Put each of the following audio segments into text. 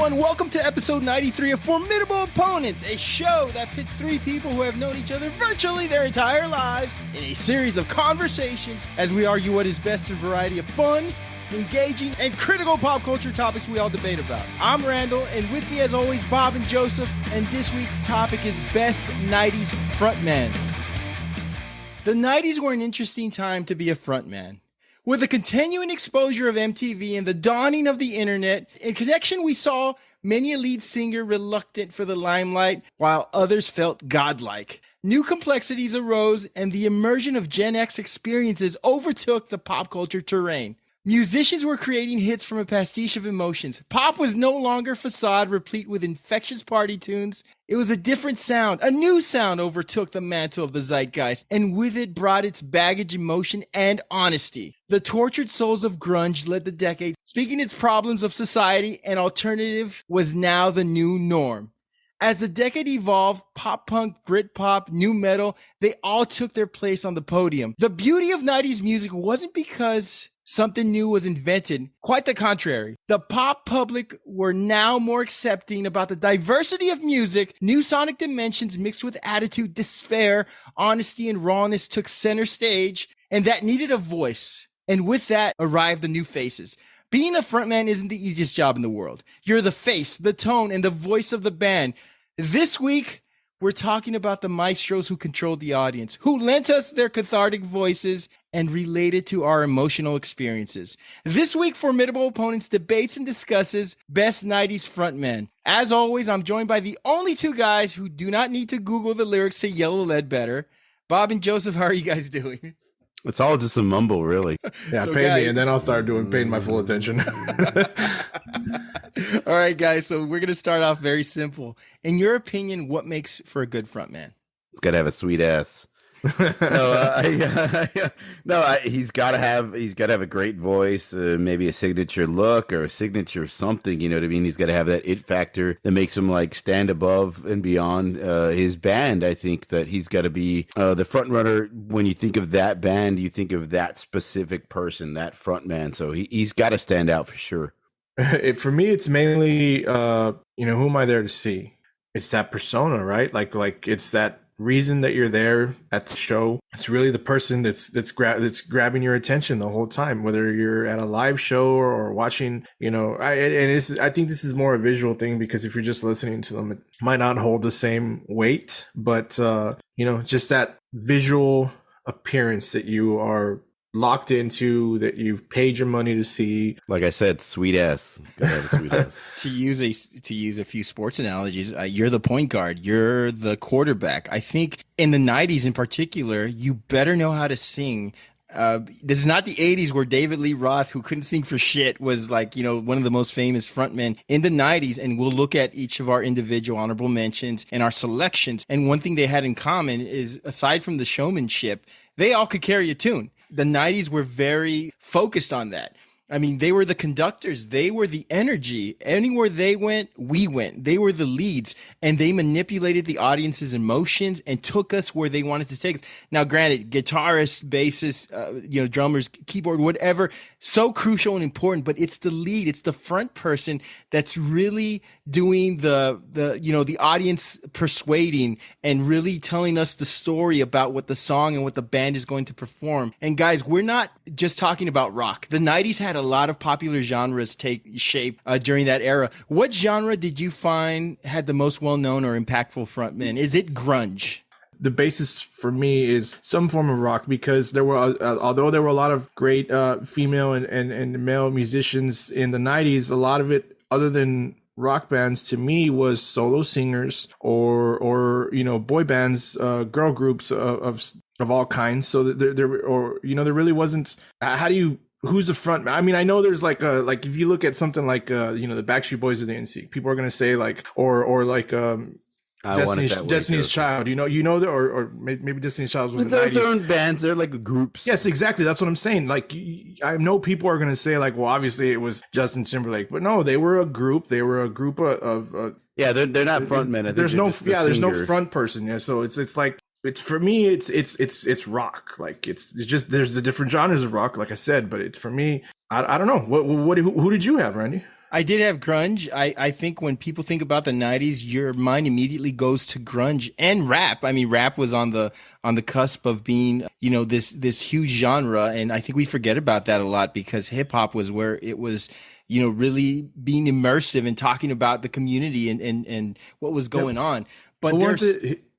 everyone. Welcome to episode 93 of Formidable Opponents, a show that pits three people who have known each other virtually their entire lives in a series of conversations as we argue what is best in a variety of fun, engaging, and critical pop culture topics we all debate about. I'm Randall, and with me as always, Bob and Joseph, and this week's topic is Best 90s Frontman. The 90s were an interesting time to be a frontman. With the continuing exposure of MTV and the dawning of the internet, in connection we saw many a lead singer reluctant for the limelight, while others felt godlike. New complexities arose, and the immersion of Gen X experiences overtook the pop culture terrain. Musicians were creating hits from a pastiche of emotions. Pop was no longer facade replete with infectious party tunes. It was a different sound. A new sound overtook the mantle of the zeitgeist, and with it brought its baggage, emotion, and honesty. The tortured souls of grunge led the decade, speaking its problems of society, and alternative was now the new norm. As the decade evolved, pop punk, Britpop, new metal, they all took their place on the podium. The beauty of 90s music wasn't because something new was invented. Quite the contrary. The pop public were now more accepting about the diversity of music. New sonic dimensions mixed with attitude, despair, honesty, and rawness took center stage, and that needed a voice. And with that arrived the new faces. Being a frontman isn't the easiest job in the world. You're the face, the tone, and the voice of the band. This week, we're talking about the maestros who controlled the audience, who lent us their cathartic voices and related to our emotional experiences. This week, Formidable Opponents debates and discusses Best 90s Frontmen. As always, I'm joined by the only two guys who do not need to Google the lyrics to Yellow Ledbetter. Bob and Joseph, how are you guys doing? It's all just a mumble, really. Yeah, So pay guys, me, and then I'll start paying my full attention. All right, guys, so we're going to start off very simple. In your opinion, what makes for a good frontman? It's got to have a sweet ass. He's got to have a great voice, maybe a signature look or a signature something. You know what I mean? He's got to have that it factor that makes him like stand above and beyond his band. I think that he's got to be the front runner. When you think of that band, you think of that specific person, that front man. So he's got to stand out for sure. For me, it's mainly, who am I there to see? It's that persona, right? Like it's that reason that you're there at the show. It's really the person that's grabbing your attention the whole time, whether you're at a live show or watching. I think this is more a visual thing, because if you're just listening to them, it might not hold the same weight. But just that visual appearance that you are locked into, that you've paid your money to see. Like I said, sweet ass. Gotta have a sweet ass. To use a few sports analogies, you're the point guard, you're the quarterback. I think in the 90s in particular, you better know how to sing. This is not the 80s where David Lee Roth, who couldn't sing for shit, was like, one of the most famous frontmen in the 90s. And we'll look at each of our individual honorable mentions and our selections. And one thing they had in common is, aside from the showmanship, they all could carry a tune. The 90s were very focused on that. I mean, they were the conductors. They were the energy. Anywhere they went, we went. They were the leads, and they manipulated the audience's emotions and took us where they wanted to take us. Now, granted, guitarists, bassists, drummers, keyboard, whatever, so crucial and important, but it's the lead. It's the front person that's really doing the audience persuading and really telling us the story about what the song and what the band is going to perform. And guys, we're not just talking about rock. The 90s had a lot of popular genres take shape during that era. What genre did you find had the most well-known or impactful frontmen? Is it grunge? The basis for me is some form of rock, because there were, although there were a lot of great female and male musicians in the 90s, a lot of it, other than rock bands, to me was solo singers or boy bands, girl groups of all kinds. So there really wasn't. Who's the front? I mean, I know there's like if you look at something like the Backstreet Boys or the NSYNC, people are gonna say like or Destiny's Child, or maybe Destiny's Child was but the 90s. Those aren't bands; they're like groups. Yes, exactly. That's what I'm saying. Like, I know people are gonna say like, well, obviously it was Justin Timberlake, but no, they were a group. They were a group of they're not frontmen. There's no front person. Yeah, so it's like. It's for me. It's rock. Like it's just there's the different genres of rock, like I said. But for me, I don't know. Who did you have, Randy? I did have grunge. I think when people think about the 90s, your mind immediately goes to grunge and rap. I mean, rap was on the cusp of being, this huge genre. And I think we forget about that a lot because hip hop was where it was, really being immersive and talking about the community and what was going on. But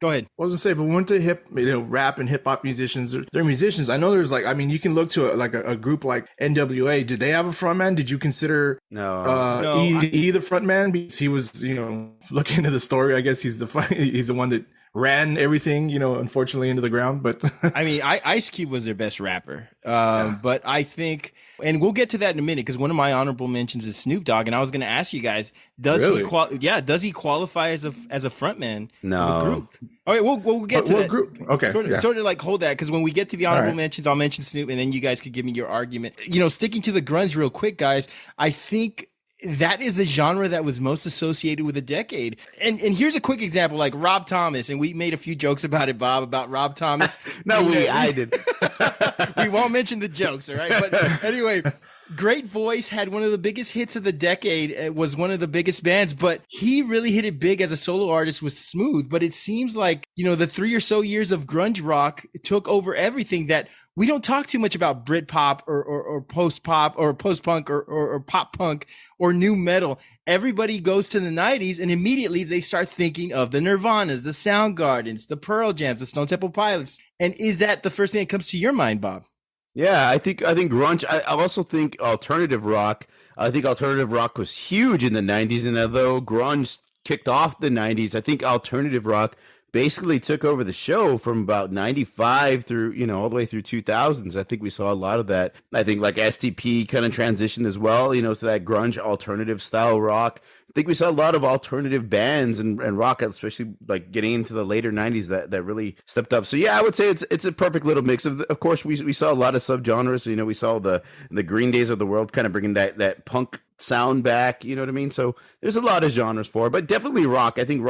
go ahead. I was gonna say, but weren't the rap and hip hop musicians? They're musicians. I know there's you can look to a group like NWA. Did they have a frontman? Did you consider No. Eazy the frontman because he was looking into the story? I guess he's the one that ran everything unfortunately into the ground. But I mean, Ice Cube was their best rapper. But I think, and we'll get to that in a minute because one of my honorable mentions is Snoop Dogg, and I was going to ask you guys, does he qualify as a frontman of a group? All right, we'll get to that. Group? Okay, sort of like hold that because when we get to the honorable mentions, I'll mention Snoop, and then you guys could give me your argument. Sticking to the grunge real quick, guys, I think that is a genre that was most associated with a decade. And here's a quick example, like Rob Thomas, and we made a few jokes about it, Bob, about Rob Thomas. I did. We won't mention the jokes, all right? But anyway, great voice, had one of the biggest hits of the decade. It was one of the biggest bands, but he really hit it big as a solo artist with Smooth. But it seems like, the 3 or so years of grunge rock took over everything that we don't talk too much about Britpop or post-pop or post-punk or pop-punk or new metal. Everybody goes to the 90s and immediately they start thinking of the Nirvanas, the Soundgardens, the Pearl Jams, the Stone Temple Pilots. And is that the first thing that comes to your mind, Bob? Yeah, I think grunge. I also think alternative rock. I think alternative rock was huge in the 90s. And although grunge kicked off the 90s, I think alternative rock basically took over the show from about 95 through, all the way through 2000s. I think we saw a lot of that. I think like STP kind of transitioned as well, to that grunge alternative style rock. I think we saw a lot of alternative bands and rock, especially like getting into the later 90s that really stepped up. So yeah, I would say it's a perfect little mix. Of course, we saw a lot of subgenres. We saw the Green Days of the world kind of bringing that punk sound back, you know what I mean? So there's a lot of genres for it, but definitely rock. I think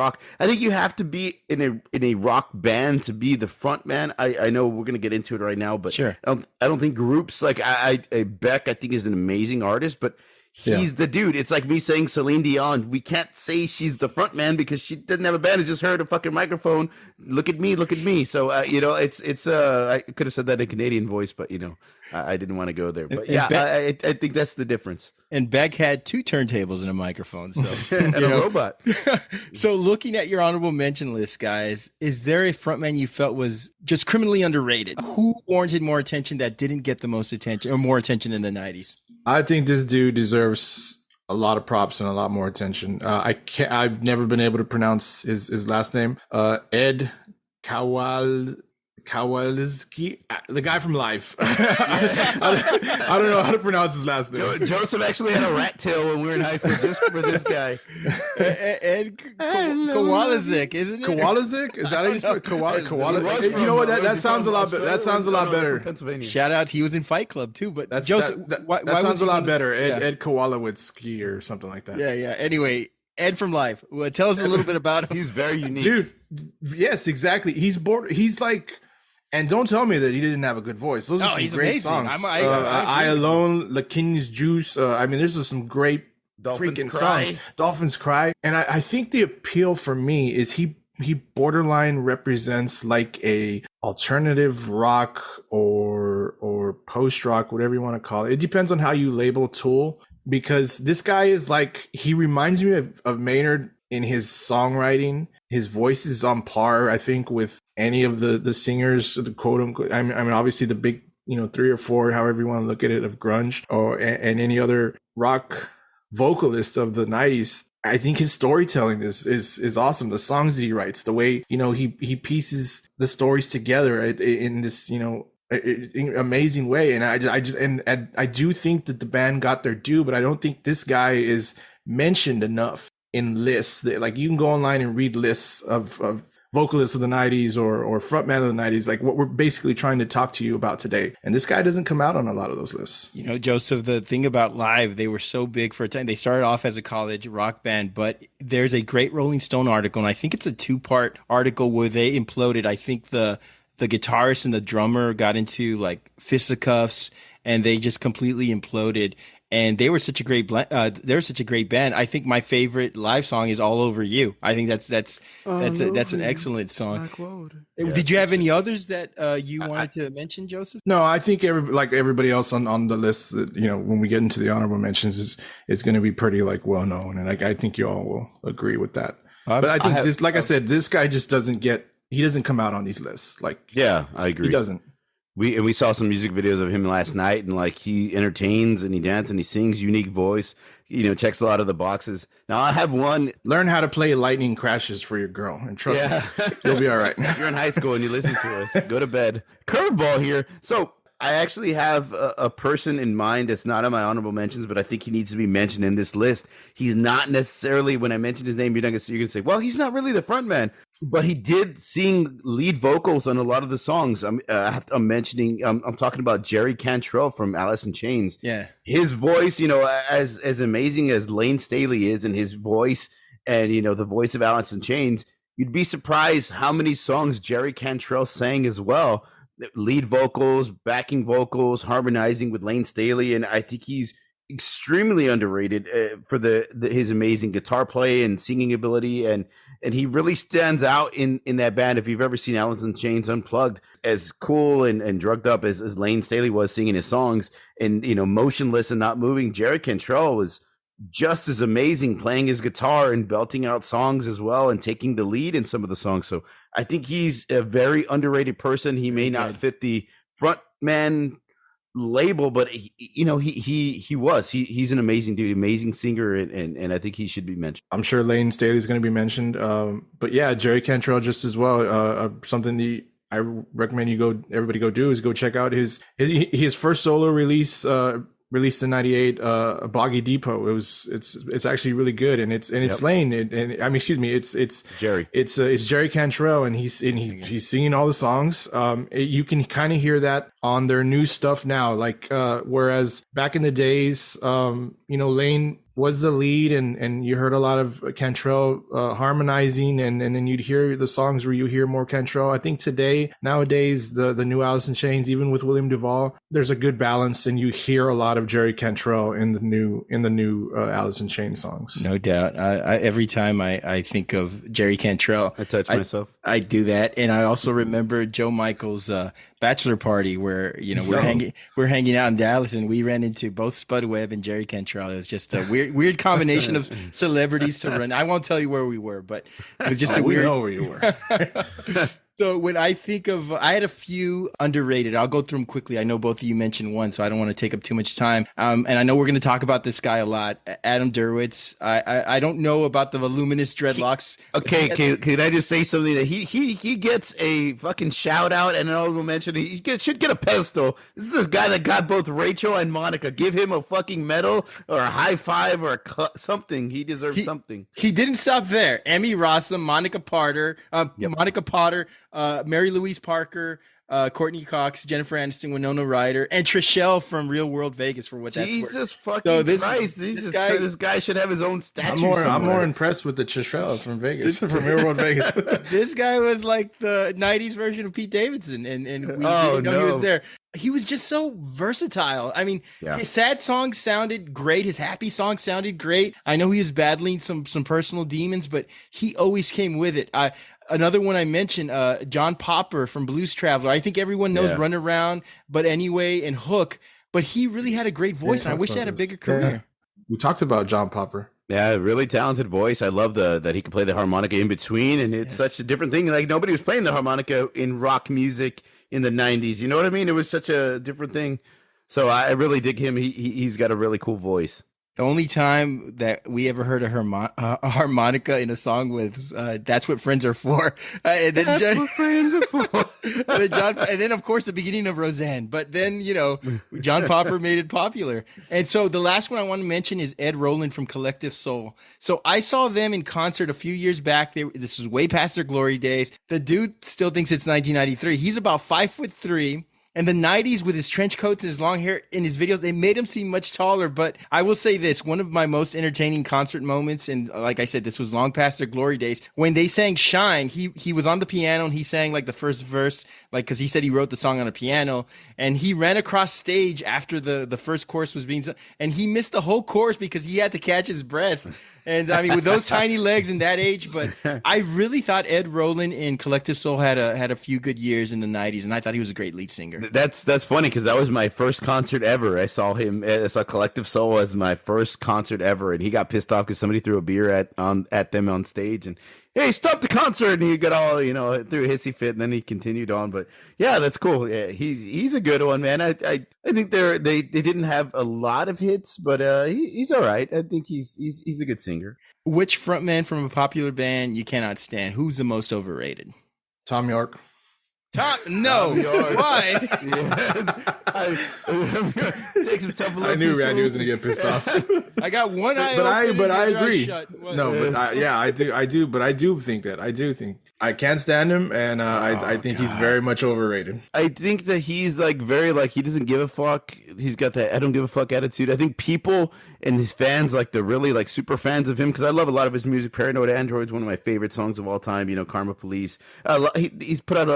you have to be in a rock band to be the front man. I know we're going to get into it right now, but sure. I don't think groups like Beck, I think, is an amazing artist, but he's the dude. It's like me saying Celine Dion. We can't say she's the front man because she doesn't have a band. It's just her at a fucking microphone. Look at me. So, it's I could have said that in Canadian voice, but, I didn't want to go there. But I think that's the difference. And Beck had 2 turntables and a microphone. So and a robot. So looking at your honorable mention list, guys, is there a frontman you felt was just criminally underrated? Who warranted more attention that didn't get the most attention or more attention in the 90s? I think this dude deserves a lot of props and a lot more attention. I've never been able to pronounce his last name. Ed Kowalski, the guy from Life. I don't know how to pronounce his last name. Joseph actually had a rat tail when we were in high school just for this guy. Ed Kowalczyk, isn't it? Kowalczyk? Is that how you spell it? Kowalczyk? You know what? That sounds a lot better. That sounds a lot better. Pennsylvania. Shout out, he was in Fight Club too. But Joseph, that sounds a lot better. Ed Kowalczyk or something like that. Yeah. Anyway, Ed from Life. Well, tell us a little bit about him. He's very unique, dude. Yes, exactly. He's bored. He's like. And don't tell me that he didn't have a good voice. Those are some great amazing. songs. I Alone, La King's Juice. There's some great freaking songs. Dolphins Cry. And I think the appeal for me is he borderline represents like a alternative rock or post rock, whatever you want to call it. It depends on how you label Tool. Because this guy is like, he reminds me of Maynard in his songwriting. His voice is on par, I think, with any of the singers, the quote unquote. I mean, obviously the big, 3 or 4, however you want to look at it, of grunge and any other rock vocalist of the 90s. I think his storytelling is awesome. The songs that he writes, the way, he pieces the stories together in this, amazing way. And I do think that the band got their due, but I don't think this guy is mentioned enough in lists. Like, you can go online and read lists of vocalists of the 90s or frontman of the 90s, like what we're basically trying to talk to you about today. And this guy doesn't come out on a lot of those lists. Joseph, the thing about Live, they were so big for a time. They started off as a college rock band, but there's a great Rolling Stone article, and I think it's a 2-part article where they imploded. I think the guitarist and the drummer got into like fisticuffs, and they just completely imploded. and they were such a great they were such a great band. I think my favorite live song is "All Over You." I think that's an excellent song. Did you have any others that you wanted to mention, Joseph? No, I think everybody else on the list, that, you know, when we get into the honorable mentions, is going to be pretty like well known, and I think you all will agree with that. But I think I said, this guy just doesn't come out on these lists. Like, yeah, I agree. He doesn't. We saw some music videos of him last night, and like he entertains and he dances and he sings, unique voice, you know, checks a lot of the boxes. Now I have one. Learn how to play Lightning Crashes for your girl, and trust me, you'll be all right. You're in high school and you listen to us. Go to bed. Curveball here. So I actually have a person in mind that's not on my honorable mentions, but I think he needs to be mentioned in this list. He's not necessarily, when I mention his name, you're going to say, well, he's not really the front man. But he did sing lead vocals on a lot of the songs. I'm talking about Jerry Cantrell from Alice in Chains. Yeah, his voice, you know, as amazing as Lane Staley is, and his voice, and you know, the voice of Alice in Chains, you'd be surprised how many songs Jerry Cantrell sang as well. Lead vocals, backing vocals, harmonizing with Lane Staley, and I think he's extremely underrated for his amazing guitar play and singing ability, and he really stands out in that band. If you've ever seen Alice in Chains Unplugged, as cool and drugged up as Lane Staley was singing his songs, and you know, motionless and not moving, Jerry Cantrell was just as amazing playing his guitar and belting out songs as well, and taking the lead in some of the songs. So I think he's a very underrated person. He may not fit the frontman label, but he's an amazing dude, amazing singer, and I think he should be mentioned. I'm sure Lane Staley is going to be mentioned, but yeah, Jerry Cantrell just as well. Something I recommend everybody go do is go check out his first solo release, released in '98, Boggy Depot. It's actually really good, and it's Lane, it's Jerry. It's Jerry Cantrell, and he's singing all the songs. You can kind of hear that on their new stuff now, like whereas back in the days, Lane was the lead, and you heard a lot of Cantrell harmonizing, and then you'd hear the songs where you hear more Cantrell. I think nowadays, the new Alice in Chains, even with William Duvall, there's a good balance, and you hear a lot of Jerry Cantrell in the new Alice in Chains songs. No doubt. Every time I think of Jerry Cantrell, I touch myself. I do that, and I also remember Joe Michael's bachelor party where we're hanging out in Dallas, and we ran into both Spud Webb and Jerry Cantrell. It was just a weird combination of celebrities to run. I won't tell you where we were, but it was just we know where you were. So when I think of, I had a few underrated. I'll go through them quickly. I know both of you mentioned one, so I don't want to take up too much time. And I know we're going to talk about this guy a lot, Adam Derwitz. I don't know about the voluminous dreadlocks. Can I just say something that he gets a fucking shout out and an honorable mention? He should get a pedestal. This is this guy that got both Rachel and Monica. Give him a fucking medal or a high five or something. He deserves something. He didn't stop there. Emmy Rossum, Monica Potter, Mary Louise Parker, Courtney Cox, Jennifer Aniston, Winona Ryder, and Trishelle from Real World Vegas for what that's worth. Jesus fucking Christ. This guy should have his own statue. I'm more impressed with the Trishelle from Vegas, from Real World Vegas. This guy was like the 90s version of Pete Davidson, and we didn't know he was there. He was just so versatile. I mean, his sad songs sounded great. His happy songs sounded great. I know he was battling some personal demons, but he always came with it. Another one I mentioned, John Popper from Blues Traveler. I think everyone knows Runaround, but anyway, and Hook. But he really had a great voice, and I wish he had a bigger career. Yeah. We talked about John Popper. Yeah, really talented voice. I love that he could play the harmonica in between, and it's such a different thing. Like, nobody was playing the harmonica in rock music in the 90s. You know what I mean? It was such a different thing. So I really dig him. He's got a really cool voice. The only time that we ever heard a harmonica in a song was "That's What Friends Are For," and then That's what friends are for. and then of course the beginning of Roseanne. But then John Popper made it popular. And so the last one I want to mention is Ed Roland from Collective Soul. So I saw them in concert a few years back. This was way past their glory days. The dude still thinks it's 1993. He's about 5'3". In the 90s, with his trench coats and his long hair in his videos, they made him seem much taller. But I will say this, one of my most entertaining concert moments, and like I said, this was long past their glory days, when they sang Shine, he was on the piano and he sang like the first verse like, because he said he wrote the song on a piano, and he ran across stage after the first chorus was being sung, and he missed the whole chorus because he had to catch his breath. And I mean, with those tiny legs and that age, but I really thought Ed Roland in Collective Soul had a few good years in the '90s, and I thought he was a great lead singer. That's funny because that was my first concert ever. I saw Collective Soul as my first concert ever, and he got pissed off because somebody threw a beer at them on stage, and hey, stop the concert, and he got all threw a hissy fit, and then he continued on. But yeah, that's cool. Yeah, he's a good one, man. I think they didn't have a lot of hits, but he's all right. I think he's a good singer. Which frontman from a popular band you cannot stand? Who's the most overrated? Tom York. No. Why? Take some tough I knew Randy was gonna get pissed off. I got one eye. But I agree. I do think I can't stand him, and I think he's very much overrated. I think that he's like very like he doesn't give a fuck. He's got that I don't give a fuck attitude. I think people and his fans like they're really like super fans of him because I love a lot of his music. Paranoid Android's one of my favorite songs of all time. Karma Police. He's put out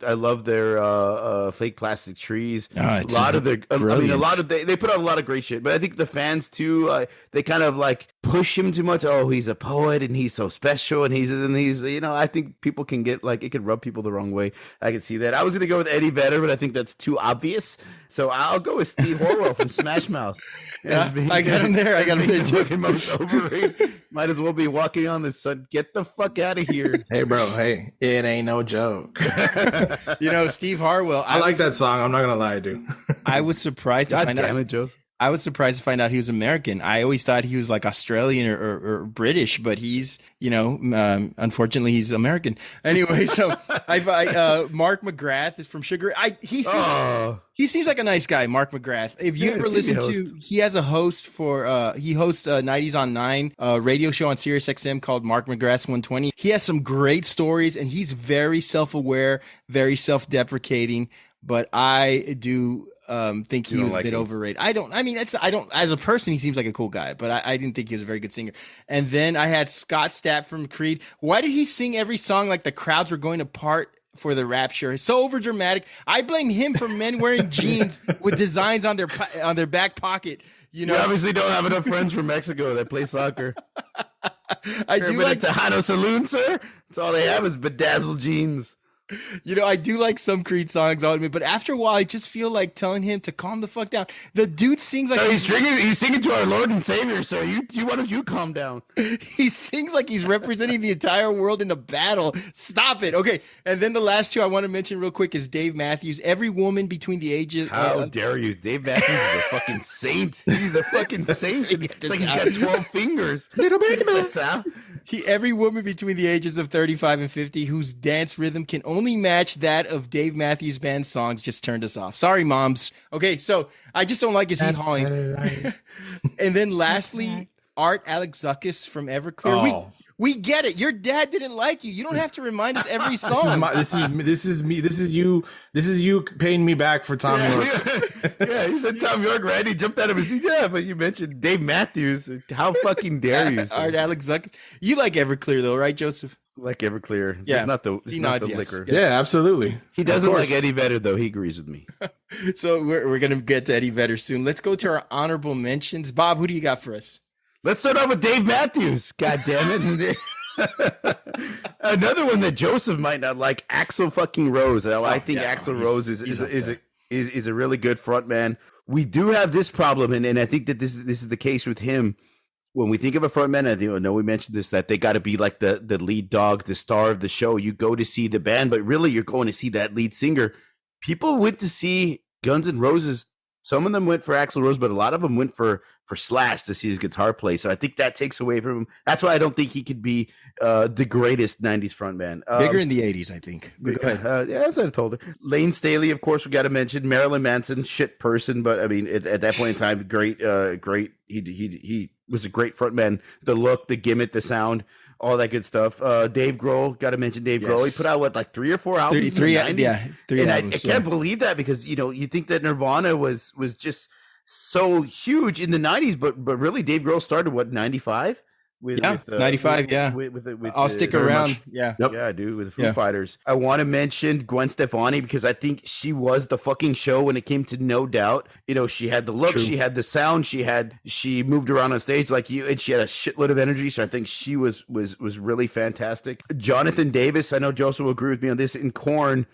I love their Fake Plastic Trees. A lot of their they put out a lot of great shit. But I think the fans too they kind of like push him too much. Oh, he's a poet and he's so special and he's I think people can get like it could rub people the wrong way. I can see that. I was gonna go with Eddie Vedder, but I think that's too obvious. So I'll go with Steve Horwell from Smash Mouth. Yeah, I got him there. Too. Most overrated. Might as well be walking on the sun. Get the fuck out of here. Hey, bro. Hey, it ain't no joke. Steve Harwell. I like that song. I'm not gonna lie, dude. I was surprised to find out. Damn it, Joseph. I was surprised to find out he was American. I always thought he was like Australian or British, but he's, unfortunately he's American. Anyway, so Mark McGrath is from Sugar. He seems like a nice guy, Mark McGrath. If you ever listen to, he has a host he hosts 90s on 9 radio show on Sirius XM called Mark McGrath's 120. He has some great stories and he's very self-aware, very self-deprecating, but I do think he was a bit overrated. I don't as a person he seems like a cool guy, but I didn't think he was a very good singer. And then I had Scott Stapp from Creed. Why did he sing every song like the crowds were going apart for the rapture? It's so over dramatic. I blame him for men wearing jeans with designs on their back pocket. You obviously don't have enough friends from Mexico that play soccer. I do like Tejano Saloon, sir. That's all they have is bedazzled jeans. I do like some Creed songs, but after a while, I just feel like telling him to calm the fuck down. The dude sings like he's singing to our Lord and Savior. So why don't you calm down? He sings like he's representing the entire world in a battle. Stop it. Okay, and then the last two I want to mention real quick is Dave Matthews. Every woman between the ages. How dare you? Dave Matthews is a fucking saint. He's a fucking saint. It's like he's got 12 fingers. Little baby man. Every woman between the ages of 35 and 50 whose dance rhythm can only match that of Dave Matthews Band's songs just turned us off. Sorry, moms. Okay, so I just don't like his hee-hawing. And then lastly, Art Alexakis from Everclear. Oh. We get it. Your dad didn't like you. You don't have to remind us every song. This is me. This is you paying me back for Tom York. Yeah, you said Tom York, right? He jumped out of his seat. Yeah, but you mentioned Dave Matthews. How fucking dare you? Art Alexakis. You like Everclear though, right, Joseph? Like Everclear. Yeah. It's not the liquor. Yeah, absolutely. He doesn't like Eddie Vedder though. He agrees with me. So we're going to get to Eddie Vedder soon. Let's go to our honorable mentions. Bob, who do you got for us? Let's start off with Dave Matthews. God damn it. Another one that Joseph might not like, Axl fucking Rose. I think Axl Rose is a really good frontman. We do have this problem, and I think that this is the case with him. When we think of a frontman, I know we mentioned this, that they got to be like the lead dog, the star of the show. You go to see the band, but really you're going to see that lead singer. People went to see Guns N' Roses. Some of them went for Axl Rose, but a lot of them went for Slash to see his guitar play. So I think that takes away from him. That's why I don't think he could be the greatest 90s frontman. Bigger in the 80s, I think. Go ahead. Yeah, as I told her. Lane Staley, of course, we got to mention. Marilyn Manson, shit person, but I mean, at that point in time, great. He was a great frontman. The look, the gimmick, the sound, all that good stuff. Dave Grohl, got to mention Dave Grohl. He put out like 3 or 4 albums. Three albums. I can't believe that because you think that Nirvana was just so huge in the 90s, but really Dave Grohl started 95 95. I'll stick around. Yeah, dude, with the Foo Fighters. I want to mention Gwen Stefani because I think she was the fucking show when it came to No Doubt. You know, she had the look, she had the sound, she moved around on stage like you, and she had a shitload of energy. So I think she was really fantastic. Jonathan Davis, I know Joseph will agree with me on this. In Korn,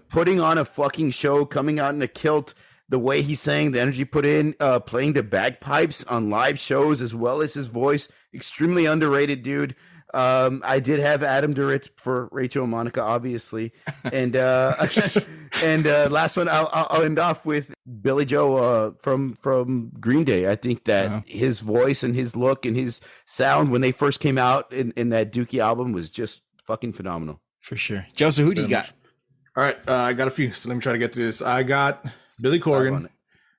putting on a fucking show, coming out in a kilt. The way he sang, the energy put in, playing the bagpipes on live shows as well as his voice, extremely underrated, dude. I did have Adam Duritz for Rachel and Monica, obviously, and last one I'll end off with Billy Joe from Green Day. I think that his voice and his look and his sound when they first came out in that Dookie album was just fucking phenomenal. For sure. Joseph, who do you got? All right, I got a few, so let me try to get through this. I got Billy Corgan.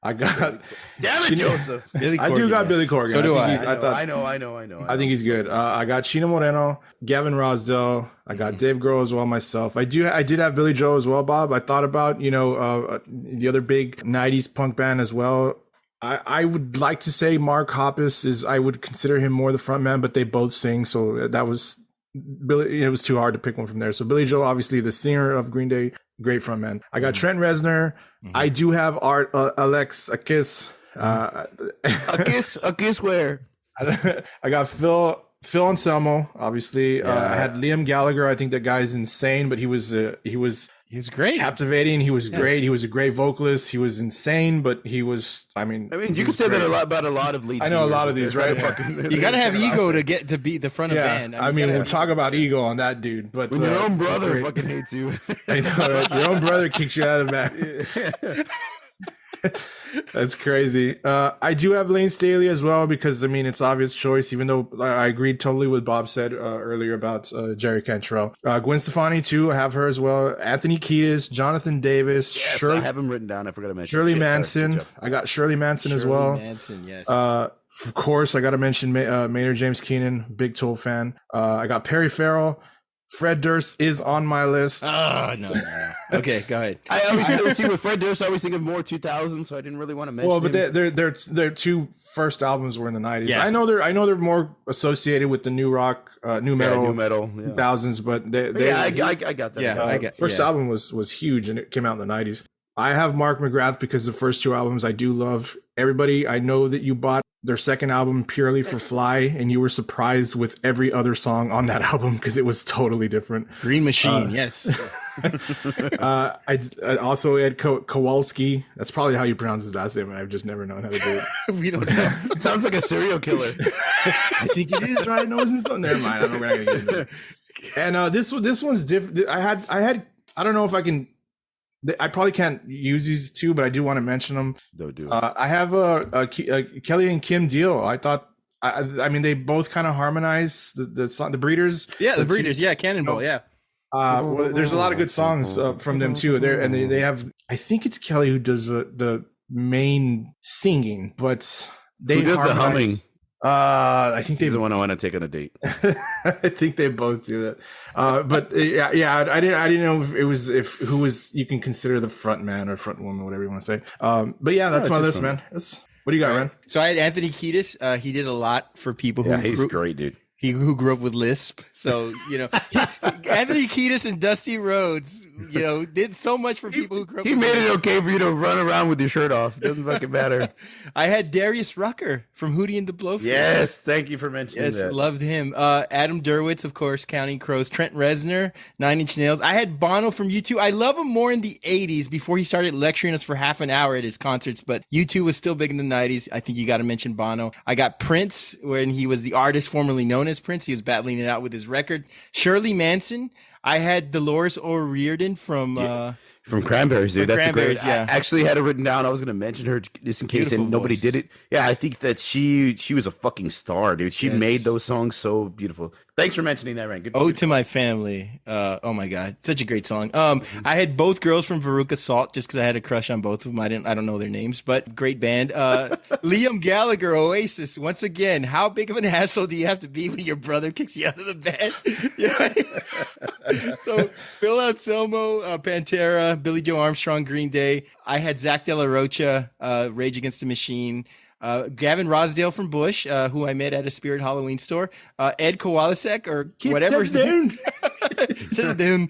I got. Damn it, Joseph. Billy Corgan, I do got Billy Corgan. So do I. I know. I think he's good. I got Chino Moreno, Gavin Rosdell. I got Dave Grohl as well myself. I did have Billy Joe as well, Bob. I thought about the other big '90s punk band as well. I would like to say Mark Hoppus is. I would consider him more the front man, but they both sing, so that was. Billy, it was too hard to pick one from there. So Billy Joel, obviously the singer of Green Day, great frontman. I got Trent Reznor. I do have Alex Akis. Akis where? I got Phil Anselmo. Obviously, I had Liam Gallagher. I think that guy's insane, but he was great, captivating. He was great. He was a great vocalist. He was insane, but he was. I mean, you could say that about a lot of lead. I know a lot of these, right? You got to have ego to get to be the front of band. I mean, we'll talk about ego on that dude, but when your own brother fucking hates you. I know, right? Your own brother kicks you out of the band. That's crazy. I do have Lane Staley as well because I mean it's obvious choice. Even though I agreed totally with Bob said earlier about Jerry Cantrell. Gwen Stefani too. I have her as well. Anthony Kiedis, Jonathan Davis. Yes, I have him written down. I forgot to mention Shirley Manson. I got Shirley Manson as well. Manson, yes. Of course, I got to mention Maynard James Keenan, big Tool fan. I got Perry Farrell. Fred Durst is on my list. Oh, no. Okay, go ahead. I always see with Fred Durst, I always think of more 2000, so I didn't really want to mention Well, but their two first albums were in the 90s. Yeah. I know they're more associated with the new rock, new metal, 2000s, but I got that. Yeah, first album was huge, and it came out in the 90s. I have Mark McGrath because the first two albums I do love. Everybody, I know that you bought their second album purely for Fly, and you were surprised with every other song on that album because it was totally different. Green Machine, yes. I also had Kowalski. That's probably how you pronounce his last name, and I've just never known how to do it. We don't know. It sounds like a serial killer. I think it is, right? No, isn't so. Never mind. We're not gonna get into it. And this one's different. I had. I don't know if I can. I probably can't use these two, but I do want to mention them. Don't do it. I have Kelly and Kim Deal. I thought, I mean, they both kind of harmonize the song, the Breeders. Yeah, the Breeders. Yeah, Cannonball. Yeah. Well, there's a lot of good songs from them too. They have. I think it's Kelly who does the main singing, but who does the humming? I think he's the one I want to take on a date. I think they both do that. But yeah, I didn't know if it was who was you can consider the front man or front woman, whatever you want to say. But yeah, that's my list, man. What do you got, Ren? So I had Anthony Kiedis. He did a lot for people who he's great, dude. Who grew up with lisp. So, Anthony Kiedis and Dusty Rhodes, did so much for people who grew up with lisp. He made it okay for you to run around with your shirt off. Doesn't fucking matter. I had Darius Rucker from Hootie and the Blowfish. Yes, thank you for mentioning that. Yes, loved him. Adam Derwitz, of course, Counting Crows. Trent Reznor, Nine Inch Nails. I had Bono from U2. I love him more in the 80s before he started lecturing us for half an hour at his concerts, but U2 was still big in the 90s. I think you got to mention Bono. I got Prince when he was the artist formerly known as Prince. He was battling it out with his record. Shirley Manson. I had Dolores O'Riordan from Cranberries, dude. That's Cranberries, I actually had it written down. I was going to mention her just in case nobody did it. Yeah, I think that she was a fucking star, dude. She made those songs so beautiful. Thanks for mentioning that, Ryan. Ode to My Family. Oh my God, such a great song. I had both girls from Veruca Salt just because I had a crush on both of them. I don't know their names, but great band. Liam Gallagher, Oasis. Once again, how big of an asshole do you have to be when your brother kicks you out of the bed? So Phil Anselmo, Pantera, Billy Joe Armstrong, Green Day. I had Zach De La Rocha, Rage Against the Machine. Gavin Rosdale from Bush, who I met at a Spirit Halloween store. Ed Kowalczyk or whatever. Sit down. Sit down.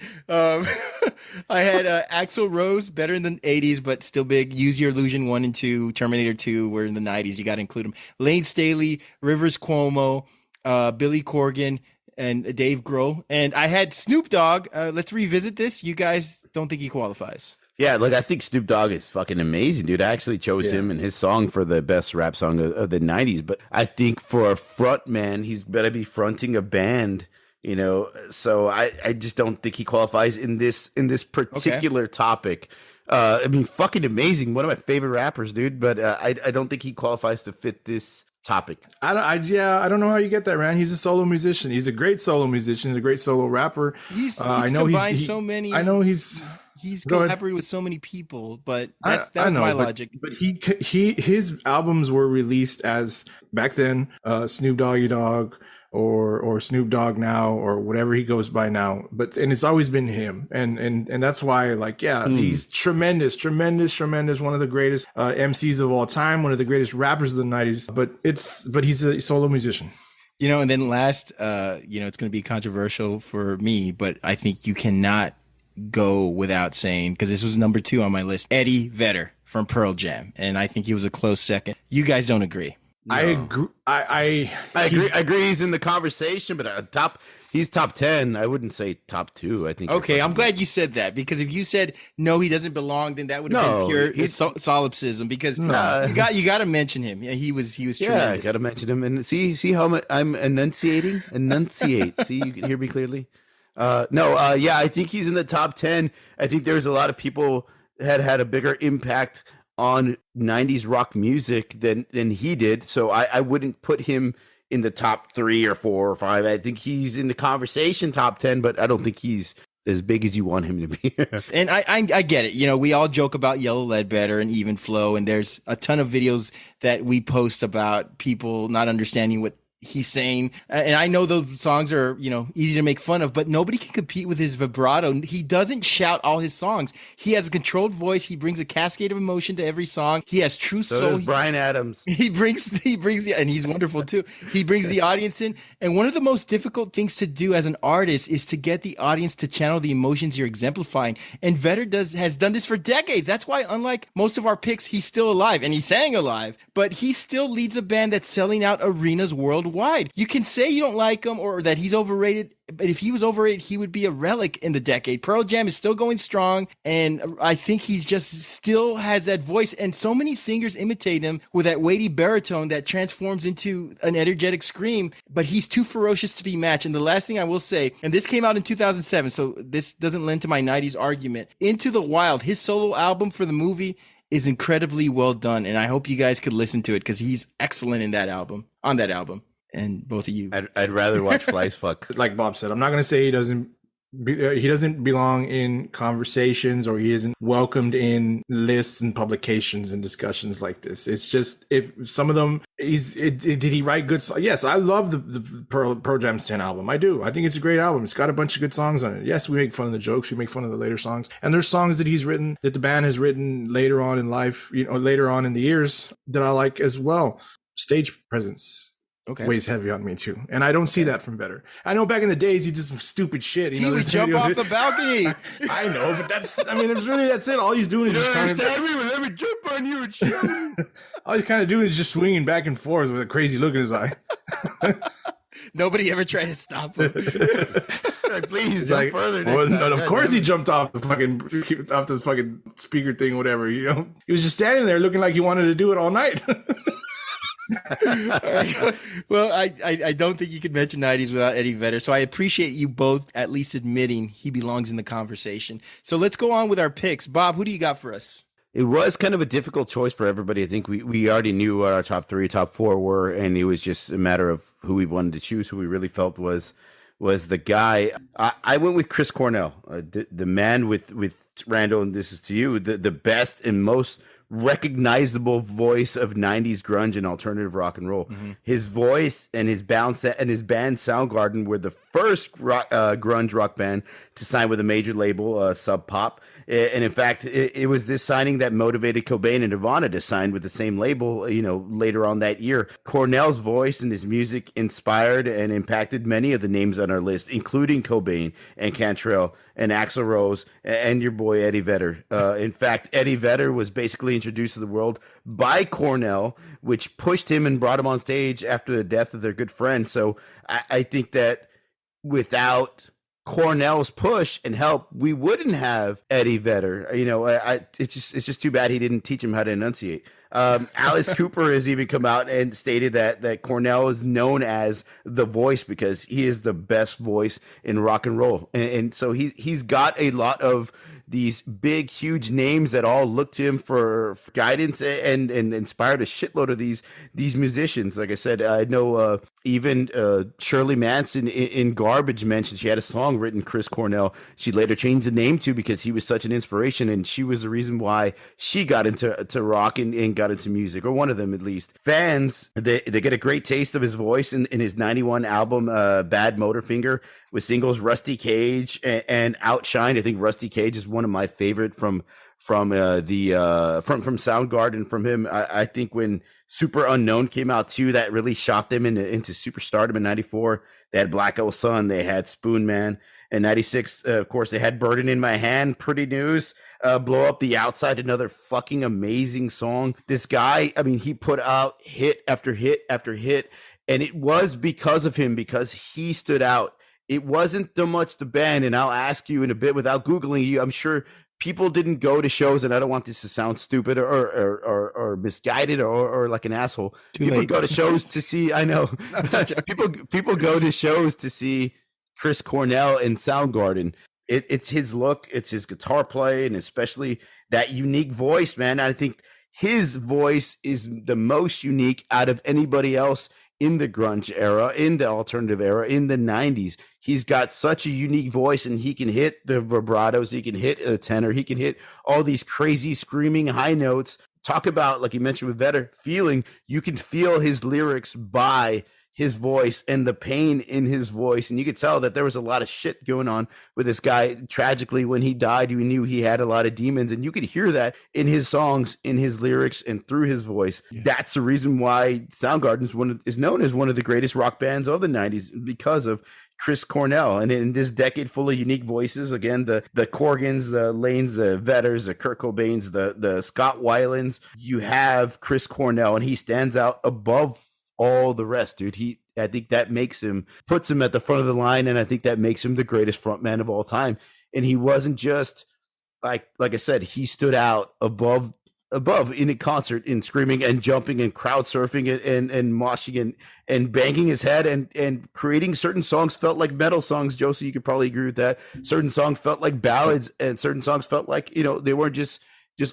I had Axl Rose, better in the 80s, but still big. Use Your Illusion 1 and 2. Terminator 2 were in the 90s. You got to include them. Lane Staley, Rivers Cuomo, Billy Corgan, and Dave Grohl. And I had Snoop Dogg. Let's revisit this. You guys don't think he qualifies? Yeah, look, I think Snoop Dogg is fucking amazing, dude. I actually chose him and his song for the best rap song of the 90s. But I think for a front man, he's better be fronting a band, you know. So I just don't think he qualifies in this particular topic. I mean, fucking amazing. One of my favorite rappers, dude. But I don't think he qualifies to fit this topic. I don't know how you get that, man. He's a solo musician. He's a great solo musician. He's a great solo rapper. I know combined so many. I know he's collaborated with so many people, but that's my logic. But his albums were released as back then Snoop Doggy Dogg or Snoop Dogg now or whatever he goes by now. And it's always been him, and that's why he's tremendous. One of the greatest MCs of all time, one of the greatest rappers of the 90s. But he's a solo musician. You know, and then last, it's going to be controversial for me, but I think you cannot go without saying, because this was number 2 on my list, Eddie Vedder from Pearl Jam, and I think he was a close second. You guys don't agree? No. I agree. I agree. He's in the conversation, but he's top 10. I wouldn't say top 2. I think. Okay, I'm glad you said that, because if you said no, he doesn't belong, then that would have been pure solipsism. Because you got to mention him. Yeah, he was tremendous. Yeah, I got to mention him. And see how I'm enunciating. Enunciate. See, you can hear me clearly. I think he's in the top 10. I think there's a lot of people had a bigger impact on 90s rock music than he did. So I wouldn't put him in the top 3 or 4 or 5. I think he's in the conversation top 10, but I don't think he's as big as you want him to be. And I get it. You know, we all joke about Yellow Ledbetter and Even Flow, and there's a ton of videos that we post about people not understanding what he's saying, and I know those songs are, easy to make fun of, but nobody can compete with his vibrato. He doesn't shout all his songs. He has a controlled voice. He brings a cascade of emotion to every song. He has true soul. So does Bryan Adams. He brings and he's wonderful too. He brings the audience in. And one of the most difficult things to do as an artist is to get the audience to channel the emotions you're exemplifying. And Vedder has done this for decades. That's why, unlike most of our picks, he's still alive, and he's sang alive, but he still leads a band that's selling out arenas worldwide. You can say you don't like him or that he's overrated, but if he was overrated, he would be a relic in the decade. Pearl Jam is still going strong, and I think he's just still has that voice, and so many singers imitate him with that weighty baritone that transforms into an energetic scream, but he's too ferocious to be matched. And the last thing I will say, and this came out in 2007, so this doesn't lend to my 90s argument, Into the Wild, his solo album for the movie, is incredibly well done, and I hope you guys could listen to it because he's excellent on that album. And both of you, I'd rather watch Flies Fuck. Like Bob said, I'm not going to say he doesn't belong in conversations or he isn't welcomed in lists and publications and discussions like this. It's just, if some of them, did he write good songs? Yes, I love the Pearl Jam's 10 album. I do. I think it's a great album. It's got a bunch of good songs on it. Yes, we make fun of the jokes. We make fun of the later songs. And there's songs that he's written, that the band has written later on in life, later on in the years, that I like as well. Stage presence. Okay. Weighs heavy on me too, and I don't see that from Vedder. I know back in the days he did some stupid shit. He would jump off the balcony. I know, but that's it. All he's doing is just kind of. Let me jump on you and show. All he's kind of doing is just swinging back and forth with a crazy look in his eye. Nobody ever tried to stop him. Please jump further. Well, of course he jumped off the fucking speaker thing, whatever. He was just standing there looking like he wanted to do it all night. Well, I don't think you could mention 90s without Eddie Vedder, so I appreciate you both at least admitting he belongs in the conversation. So let's go on with our picks. Bob, who do you got for us? It was kind of a difficult choice for everybody. I think we already knew what our top 3, top 4 were, and it was just a matter of who we wanted to choose, who we really felt was the guy. I went with Chris Cornell, the man with Randall, and this is to you, the best and most recognizable voice of 90s grunge and alternative rock and roll. His voice and his band Soundgarden were the first grunge rock band to sign with a major label, Sub Pop. And in fact, it was this signing that motivated Cobain and Nirvana to sign with the same label, later on that year. Cornell's voice and his music inspired and impacted many of the names on our list, including Cobain and Cantrell and Axl Rose and your boy Eddie Vedder. In fact, Eddie Vedder was basically introduced to the world by Cornell, which pushed him and brought him on stage after the death of their good friend. So I think that without Cornell's push and help, we wouldn't have Eddie Vedder. It's just too bad he didn't teach him how to enunciate. Alice Cooper has even come out and stated that Cornell is known as the voice because he is the best voice in rock and roll. And so he's got a lot of these big, huge names that all look to him for guidance and inspired a shitload of these musicians. Like I said, I know even Shirley Manson in Garbage mentioned she had a song written Chris Cornell. She later changed the name to because he was such an inspiration, and she was the reason why she got into rock and got into music, or one of them at least. Fans, they get a great taste of his voice in his 91 album, Bad Motorfinger, with singles Rusty Cage and Outshine. I think Rusty Cage is one of my favorite from Soundgarden from him. I think when Super Unknown came out too, that really shot them into superstardom in 94. They had Black Hole Sun, they had Spoon Man. In 96, of course, they had Burden in My Hand, Pretty News, Blow Up the Outside, another fucking amazing song. This guy, I mean, he put out hit after hit after hit, and it was because of him, because he stood out. It wasn't so much the band, and I'll ask you in a bit without Googling you, I'm sure people didn't go to shows, and I don't want this to sound stupid or misguided or like an asshole. People go to shows to see, I know, people go to shows to see Chris Cornell and Soundgarden. It's his look, it's his guitar play, and especially that unique voice, man. I think his voice is the most unique out of anybody else in the grunge era, in the alternative era, in the 90s. He's got such a unique voice, and he can hit the vibratos, he can hit a tenor, he can hit all these crazy screaming high notes. Talk about, like you mentioned with Vedder, feeling. You can feel his lyrics by his voice and the pain in his voice. And you could tell that there was a lot of shit going on with this guy. Tragically, when he died, we knew he had a lot of demons, and you could hear that in his songs, in his lyrics, and through his voice. Yeah. That's the reason why Soundgarden is known as one of the greatest rock bands of the 90s, because of Chris Cornell. And in this decade full of unique voices, again, the Corgans, the Lanes, the Vedders, the Kurt Cobains, the Scott Weilans, you have Chris Cornell, and he stands out above all the rest, dude. I think that puts him at the front of the line, and I think that makes him the greatest frontman of all time. And he wasn't just like I said, he stood out above in a concert, in screaming and jumping and crowd surfing and moshing and banging his head and creating certain songs felt like metal songs. Josie, you could probably agree with that. Certain songs felt like ballads, and certain songs felt like, they weren't just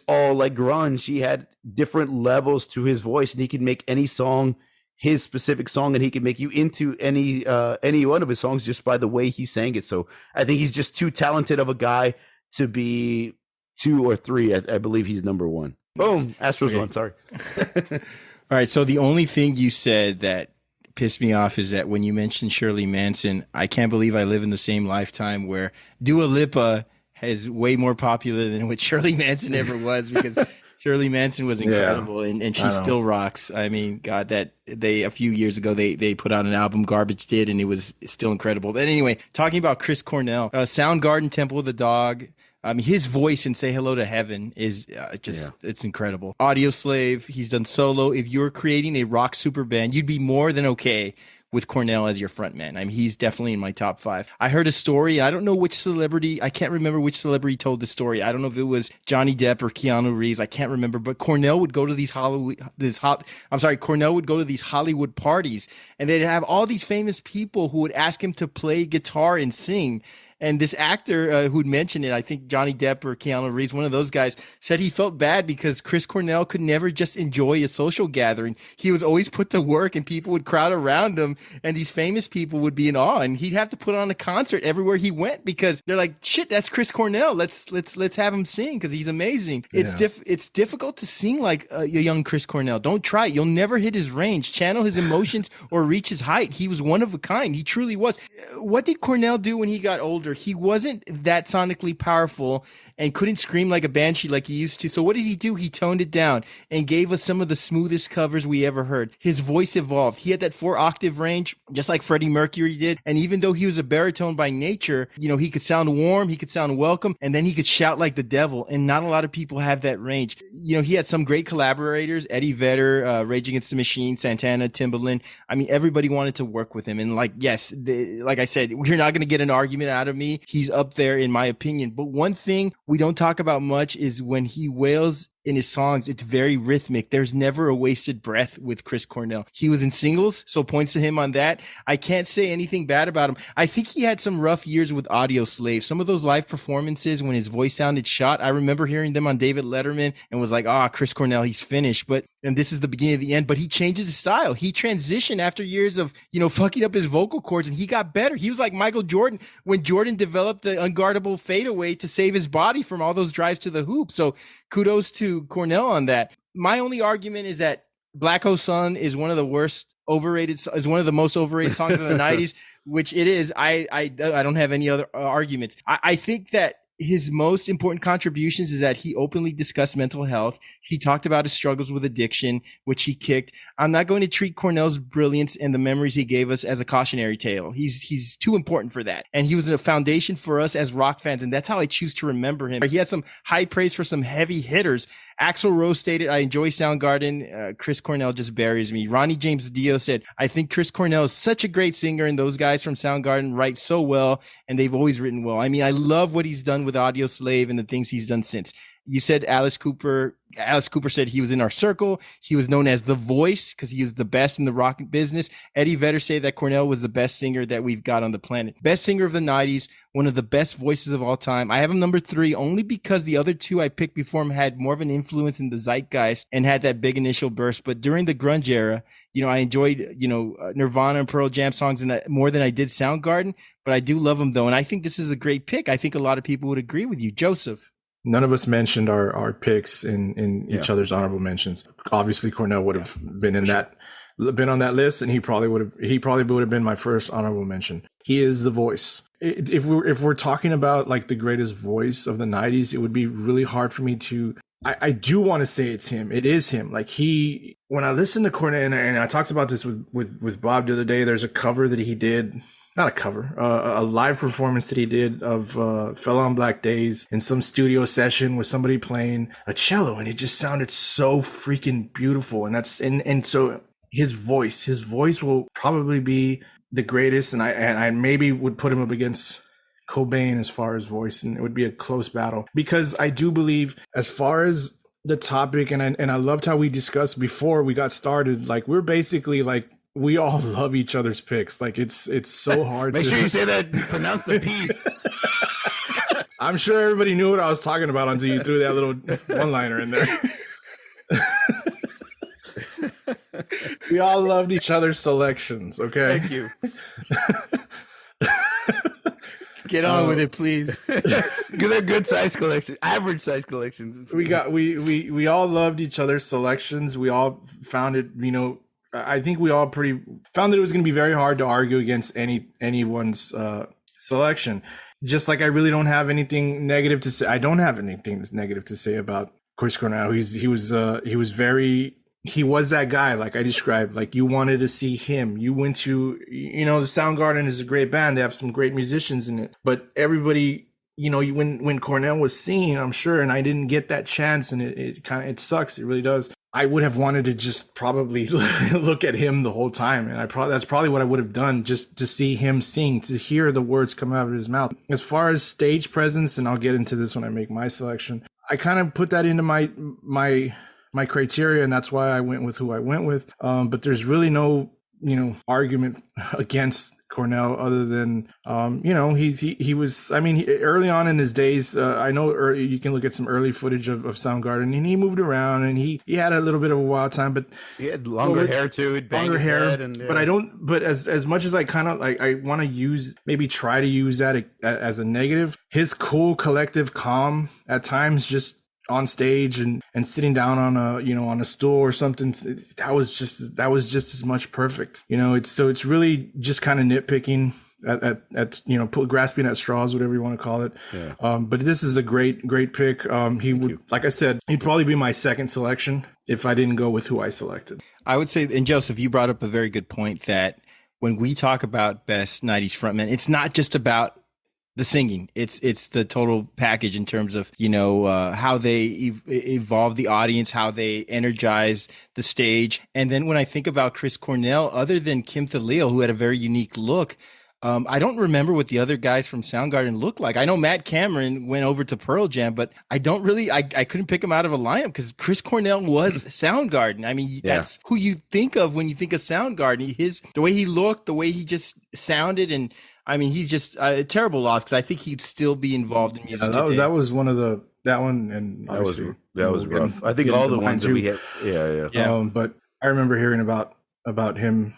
all like grunge. He had different levels to his voice, and he could make any song his specific song, and he can make you into any one of his songs just by the way he sang it. So I think he's just too talented of a guy to be 2 or 3. I believe he's number 1. Boom. Astros won. Sorry. All right. So the only thing you said that pissed me off is that when you mentioned Shirley Manson, I can't believe I live in the same lifetime where Dua Lipa is way more popular than what Shirley Manson ever was, because Shirley Manson was incredible, and she still rocks. I mean, God, that a few years ago, they put out an album, Garbage did, and it was still incredible. But anyway, talking about Chris Cornell, Soundgarden, Temple of the Dog, his voice in Say Hello to Heaven is it's incredible. Audio Slave, he's done solo. If you're creating a rock super band, you'd be more than okay with Cornell as your frontman. I mean, he's definitely in my top 5. I heard a story. I don't know which celebrity. I can't remember which celebrity told the story. I don't know if it was Johnny Depp or Keanu Reeves. I can't remember. But Cornell would go to these Hollywood parties, and they'd have all these famous people who would ask him to play guitar and sing. And this actor who'd mentioned it, I think Johnny Depp or Keanu Reeves, one of those guys, said he felt bad because Chris Cornell could never just enjoy a social gathering. He was always put to work, and people would crowd around him, and these famous people would be in awe, and he'd have to put on a concert everywhere he went because they're like, shit, that's Chris Cornell. Let's have him sing because he's amazing. It's difficult to sing like a young Chris Cornell. Don't try it. You'll never hit his range, channel his emotions, or reach his height. He was one of a kind. He truly was. What did Cornell do when he got older? He wasn't that sonically powerful and couldn't scream like a banshee like he used to. So what did he do? He toned it down and gave us some of the smoothest covers we ever heard. His voice evolved. He had that 4-octave range, just like Freddie Mercury did. And even though he was a baritone by nature, he could sound warm, he could sound welcome, and then he could shout like the devil. And not a lot of people have that range. He had some great collaborators, Eddie Vedder, Rage Against the Machine, Santana, Timbaland. I mean, everybody wanted to work with him. And like I said, you're not going to get an argument out of me. He's up there in my opinion. But one thing we don't talk about much is when he wails in his songs, it's very rhythmic. There's never a wasted breath with Chris Cornell. He was in singles, so points to him on that. I can't say anything bad about him. I think he had some rough years with Audio Slave. Some of those live performances when his voice sounded shot, I remember hearing them on David Letterman and was like, Chris Cornell, he's finished. And this is the beginning of the end, but he changes his style. He transitioned after years of, fucking up his vocal cords, and he got better. He was like Michael Jordan when Jordan developed the unguardable fadeaway to save his body from all those drives to the hoop. So kudos to Cornell on that. My only argument is that Black Hole Sun is one of the most overrated songs of the 90s, which it is. I don't have any other arguments. I think that his most important contributions is that he openly discussed mental health. He talked about his struggles with addiction, which he kicked. I'm not going to treat Cornell's brilliance and the memories he gave us as a cautionary tale. He's too important for that. And he was a foundation for us as rock fans, and that's how I choose to remember him. He had some high praise for some heavy hitters. Axl Rose stated, I enjoy Soundgarden. Chris Cornell just buries me. Ronnie James Dio said, I think Chris Cornell is such a great singer, and those guys from Soundgarden write so well, and they've always written well. I mean, I love what he's done with Audio Slave and the things he's done since. You said Alice Cooper said he was in our circle. He was known as the voice because he was the best in the rock business. Eddie Vedder said that Cornell was the best singer that we've got on the planet. Best singer of the 90s, one of the best voices of all time. I have him number 3 only because the other 2 I picked before him had more of an influence in the zeitgeist and had that big initial burst. But during the grunge era, I enjoyed, Nirvana and Pearl Jam songs more than I did Soundgarden, but I do love him though. And I think this is a great pick. I think a lot of people would agree with you. Joseph. None of us mentioned our picks in each other's honorable mentions. Obviously, Cornell would have been on that list, and he probably would have been my first honorable mention. He is the voice. If we're talking about like the greatest voice of the 90s, it would be really hard for me to. I do want to say it's him. It is him. Like when I listen to Cornell, and I talked about this with Bob the other day. There's a cover that he did. Not a cover, a live performance that he did of Fell on Black Days in some studio session with somebody playing a cello, and it just sounded so freaking beautiful. And so his voice will probably be the greatest, and I maybe would put him up against Cobain as far as voice, and it would be a close battle because I do believe as far as the topic, and I loved how we discussed before we got started, like we're basically like. We all love each other's picks. Like it's so hard. Make sure you say that. Pronounce the P. I'm sure everybody knew what I was talking about until you threw that little one-liner in there. We all loved each other's selections. Okay. Thank you. Get on with it, please. Good size collection, average size collections. We all loved each other's selections. We all found it, I think we all found that it was going to be very hard to argue against anyone's selection. Just like I really don't have anything negative to say. I don't have anything negative to say about Chris Cornell. He was that guy like I described. Like you wanted to see him. You went to the Soundgarden is a great band. They have some great musicians in it. But everybody, when Cornell was singing, I'm sure, and I didn't get that chance, and it sucks. It really does. I would have wanted to just probably look at him the whole time. And that's probably what I would have done, just to see him sing, to hear the words come out of his mouth. As far as stage presence, and I'll get into this when I make my selection, I kind of put that into my criteria, and that's why I went with who I went with. But there's really no, argument against Cornell, other than he was. I mean, early on in his days, I know you can look at some early footage of Soundgarden, and he moved around, and he had a little bit of a wild time, but he had longer hair too. He'd bang his head, and but I don't. But as much as I kind of like, I want to try to use that as a negative. His cool, collective calm at times, just on stage and sitting down on a stool or something, that was just as much perfect. It's really just kind of nitpicking at grasping at straws, whatever you want to call it. Yeah. But this is a great pick. He would, like I said, he'd probably be my second selection if I didn't go with who I selected. I would say, and Joseph, you brought up a very good point, that when we talk about best 90s frontmen, it's not just about the singing. It's the total package in terms of, how they evolve the audience, how they energize the stage. And then when I think about Chris Cornell, other than Kim Thaliil, who had a very unique look, I don't remember what the other guys from Soundgarden looked like. I know Matt Cameron went over to Pearl Jam, but I don't really, I couldn't pick him out of a lineup because Chris Cornell was Soundgarden. I mean, that's who you think of when you think of Soundgarden. The way he looked, the way he just sounded, and I mean, he's just a terrible loss because I think he'd still be involved in music today. That was one of that one, and obviously that was rough. I think all the ones that we had, yeah. But I remember hearing about him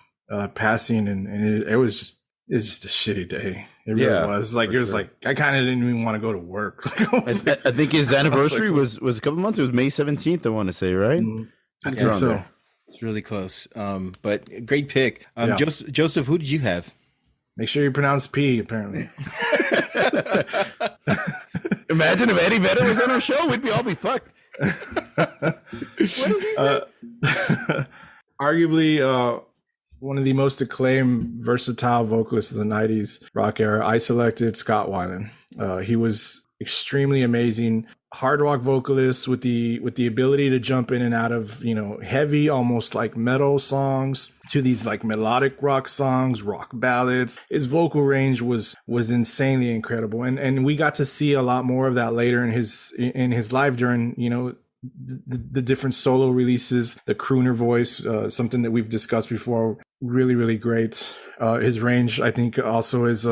passing, and it was just. It's just a shitty day. It really was. Like, it was like, I kind of didn't even want to go to work. I think his anniversary was a couple months. It was May 17th, I want to say, right? I think so. There. It's really close. But great pick. Joseph, who did you have? Make sure you pronounce P, apparently. Imagine if Eddie Vedder was on our show, we'd all be fucked. What did he say? Arguably, one of the most acclaimed, versatile vocalists of the 90s rock era, I selected Scott Weiland. He was extremely amazing. Hard rock vocalist with the ability to jump in and out of, heavy, almost like metal songs to these like melodic rock songs, rock ballads. His vocal range was insanely incredible. And we got to see a lot more of that later in his life during, the different solo releases, the crooner voice, something that we've discussed before. Really, really great. His range, I think, also is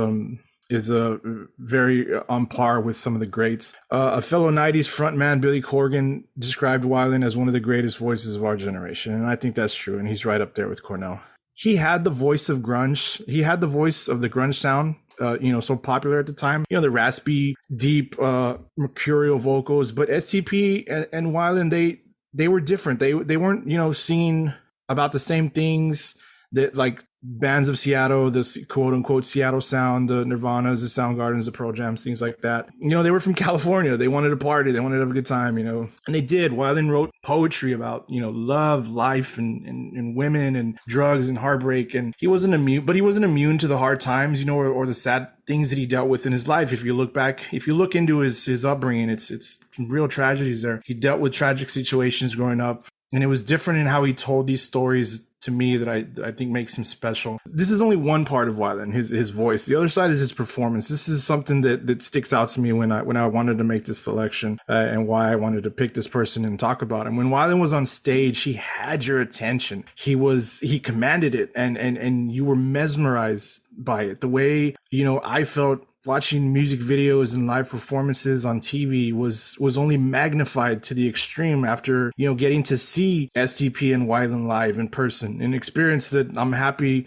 very on par with some of the greats. A fellow 90s frontman, Billy Corgan, described Weiland as one of the greatest voices of our generation. And I think that's true. And he's right up there with Cornell. He had the voice of grunge. He had the voice of the grunge sound, so popular at the time. The raspy, deep, mercurial vocals. But STP and Weiland, they were different. They weren't, singing about the same things that like bands of Seattle, this quote unquote Seattle sound, the Nirvanas, the Soundgardens, the Pearl Jams, things like that. They were from California. They wanted to party. They wanted to have a good time, and they did. Weiland wrote poetry about, love, life, and women and drugs and heartbreak. And he wasn't immune to the hard times, or the sad things that he dealt with in his life. If you look into his upbringing, it's real tragedies there. He dealt with tragic situations growing up, and it was different in how he told these stories to me that I think makes him special. This is only one part of Weiland, his voice. The other side is his performance. This is something that sticks out to me when I wanted to make this selection and why I wanted to pick this person and talk about him. When Weiland was on stage, he had your attention. He commanded it, and you were mesmerized by it. The way, I felt watching music videos and live performances on TV was only magnified to the extreme after, getting to see STP and Weiland live in person, an experience that I'm happy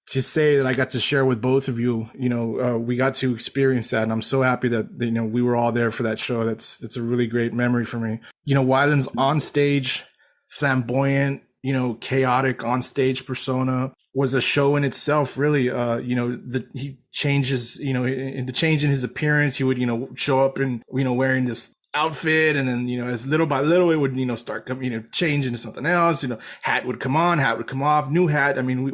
to say that I got to share with both of you. We got to experience that, and I'm so happy that, we were all there for that show. That's a really great memory for me. Weiland's on stage, flamboyant, chaotic on stage persona was a show in itself, really. He changes, the change in his appearance. He would, show up in, wearing this outfit, and then, as little by little, it would, start, change into something else. Hat would come on, hat would come off, new hat. I mean,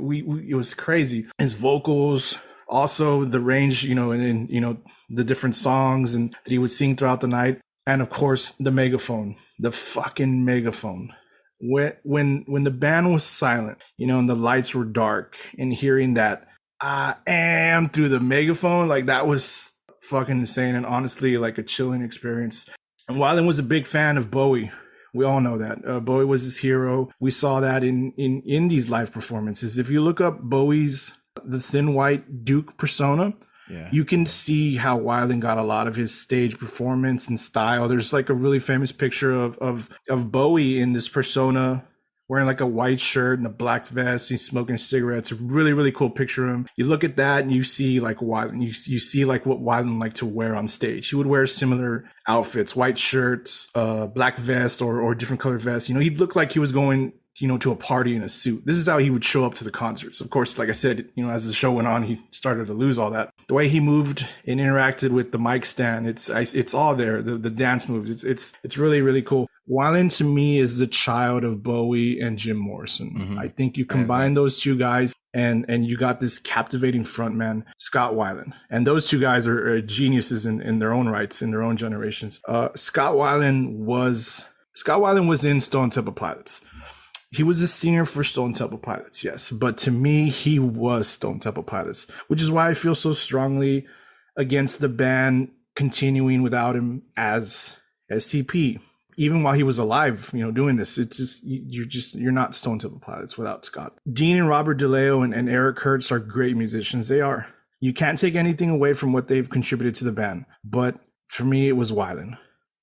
it was crazy. His vocals, also the range, and the different songs and that he would sing throughout the night. And of course, the megaphone, the fucking megaphone. When the band was silent, and the lights were dark, and hearing that "I am" through the megaphone, like that was fucking insane, and honestly, like a chilling experience. And Weiland was a big fan of Bowie. We all know that Bowie was his hero. We saw that in these live performances. If you look up Bowie's the thin white Duke persona. Yeah. You can see how Weiland got a lot of his stage performance and style. There's like a really famous picture of Bowie in this persona wearing like a white shirt and a black vest. He's smoking a cigarette. It's a really, really cool picture of him. You look at that and you see like Weiland, you see like what Weiland liked to wear on stage. He would wear similar outfits, white shirts, black vest or different color vests. He'd look like he was going, to a party in a suit. This is how he would show up to the concerts. Of course, like I said, as the show went on, he started to lose all that. The way he moved and interacted with the mic stand, it's all there. The dance moves, it's really, really cool. Weiland to me is the child of Bowie and Jim Morrison. Mm-hmm. I think you combine those two guys and you got this captivating frontman, Scott Weiland. And those two guys are geniuses in their own rights, in their own generations. Scott Weiland was in Stone Temple Pilots. He was a singer for Stone Temple Pilots, yes. But to me, he was Stone Temple Pilots, which is why I feel so strongly against the band continuing without him as STP. Even while he was alive, doing this, it's just, you're not Stone Temple Pilots without Scott. Dean and Robert DeLeo and Eric Kurtz are great musicians. They are. You can't take anything away from what they've contributed to the band. But for me, it was Weiland.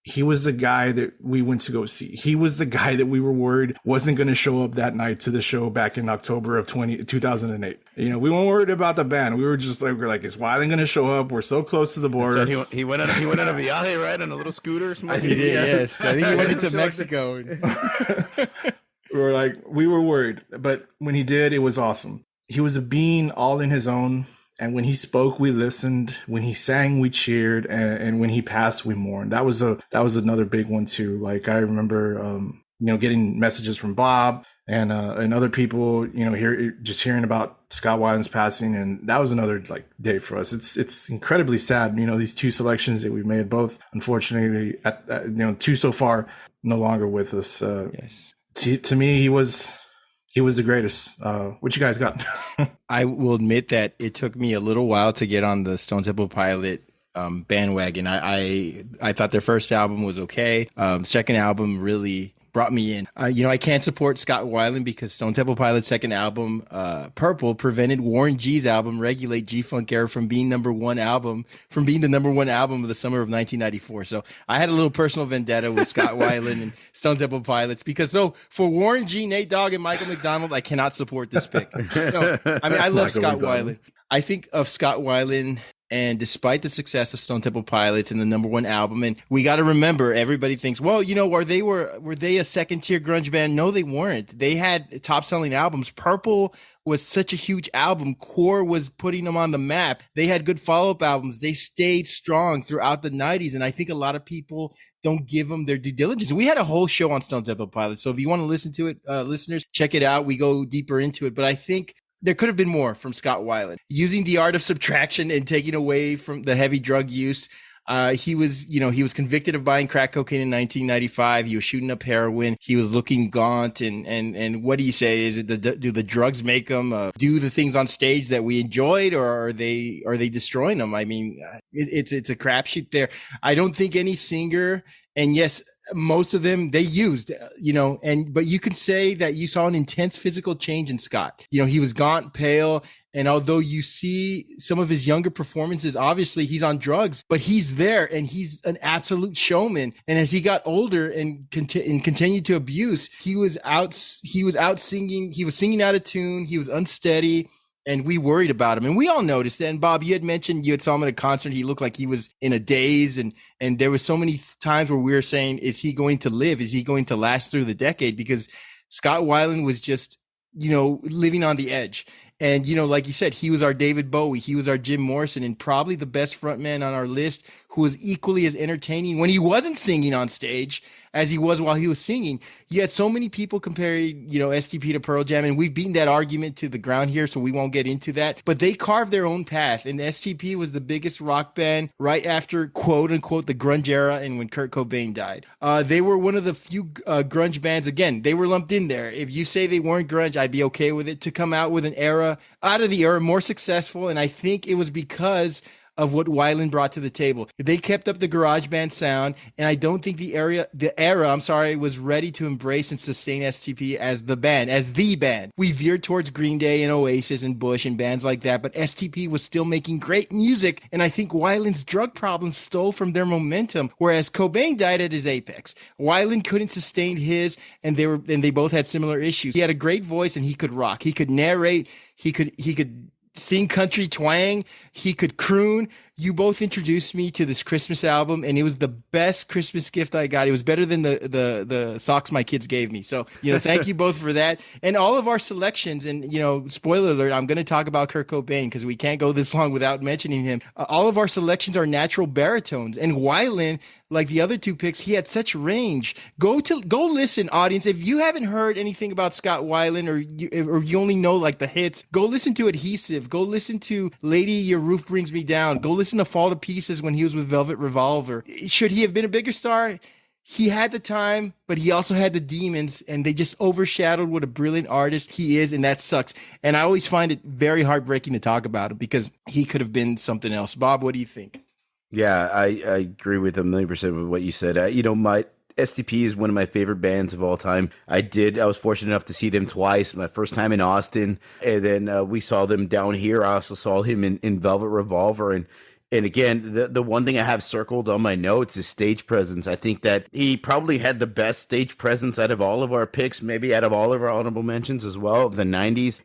He was the guy that we went to go see. He was the guy that we were worried wasn't going to show up that night to the show back in October of 2008. We weren't worried about the band. We were just like, is Weiland going to show up? We're so close to the border. So he went on a viaje, right? On a little scooter or something? He did, yes. I think he went into Mexico. We were worried. But when he did, it was awesome. He was a being all in his own. And when he spoke, we listened. When he sang, we cheered. And when he passed, we mourned. That was another big one too. Like I remember, getting messages from Bob and other people, hearing about Scott Weiland's passing. And that was another day for us. It's incredibly sad. These two selections that we've made, both unfortunately, two so far, no longer with us. Yes. To me, he was the greatest. What you guys got? I will admit that it took me a little while to get on the Stone Temple Pilot bandwagon. I thought their first album was okay. Second album really brought me in. I can't support Scott Weiland because Stone Temple Pilot's second album, Purple, prevented Warren G's album Regulate G-Funk Era from being the number one album of the summer of 1994. So I had a little personal vendetta with Scott Weiland and Stone Temple Pilots because for Warren G, Nate Dogg, and Michael McDonald, I cannot support this pick. I love Scott Weiland. I think of Scott Weiland. And despite the success of Stone Temple Pilots and the number one album, and we got to remember, everybody thinks, well, were they a second tier grunge band? No, they weren't. They had top selling albums. Purple was such a huge album. Core was putting them on the map. They had good follow up albums. They stayed strong throughout the 90s. And I think a lot of people don't give them their due diligence. We had a whole show on Stone Temple Pilots. So if you want to listen to it, listeners, check it out. We go deeper into it. But I think there could have been more from Scott Weiland. Using the art of subtraction and taking away from the heavy drug use. He was convicted of buying crack cocaine in 1995. He was shooting up heroin. He was looking gaunt. And what do you say? Is it do the drugs make him do the things on stage that we enjoyed, or are they destroying them? I mean, it's a crapshoot there. I don't think any singer, and yes, most of them they used, but you can say that you saw an intense physical change in Scott. He was gaunt, pale. And although you see some of his younger performances, obviously he's on drugs, but he's there and he's an absolute showman. And as he got older and continued to abuse, he was out singing. He was singing out of tune. He was unsteady. And we worried about him. And we all noticed that. And Bob, you had mentioned you had saw him at a concert. He looked like he was in a daze. And there was so many times where we were saying, is he going to live? Is he going to last through the decade? Because Scott Weiland was just, living on the edge. And, like you said, he was our David Bowie. He was our Jim Morrison, and probably the best frontman on our list, who was equally as entertaining when he wasn't singing on stage as he was while he was singing. You had so many people comparing, STP to Pearl Jam, and we've beaten that argument to the ground here, so we won't get into that. But they carved their own path, and STP was the biggest rock band right after, quote unquote, the grunge era and when Kurt Cobain died. They were one of the few grunge bands, again, they were lumped in there. If you say they weren't grunge, I'd be okay with it, to come out with an era, out of the era, more successful. And I think it was because of what Weiland brought to the table. They kept up the garage band sound, and I don't think the era was ready to embrace and sustain STP as the band. We veered towards Green Day and Oasis and Bush and bands like that, but STP was still making great music, and I think Weiland's drug problems stole from their momentum, whereas Cobain died at his apex. Weiland couldn't sustain his, and they both had similar issues. He had a great voice and he could rock. He could narrate. He could sing country twang. He could croon. You both introduced me to this Christmas album, and it was the best Christmas gift I got. It was better than the socks my kids gave me. So, thank you both for that. And all of our selections, and, spoiler alert, I'm going to talk about Kurt Cobain because we can't go this long without mentioning him. All of our selections are natural baritones. And Weiland, like the other two picks, he had such range. Go listen, audience. If you haven't heard anything about Scott Weiland, or you only know like the hits, go listen to Adhesive. Go listen to Lady, Your Roof Brings Me Down. Go listen to Fall to Pieces when he was with Velvet Revolver. Should he have been a bigger star? He had the time, but he also had the demons, and they just overshadowed what a brilliant artist he is, and that sucks. And I always find it very heartbreaking to talk about him because he could have been something else. Bob, what do you think? Yeah, I agree with 1,000,000% with what you said. My STP is one of my favorite bands of all time. I was fortunate enough to see them twice. My first time in Austin, and then we saw them down here. I also saw him in Velvet Revolver, and again, the one thing I have circled on my notes is stage presence. I think that he probably had the best stage presence out of all of our picks, maybe out of all of our honorable mentions as well, of the 90s.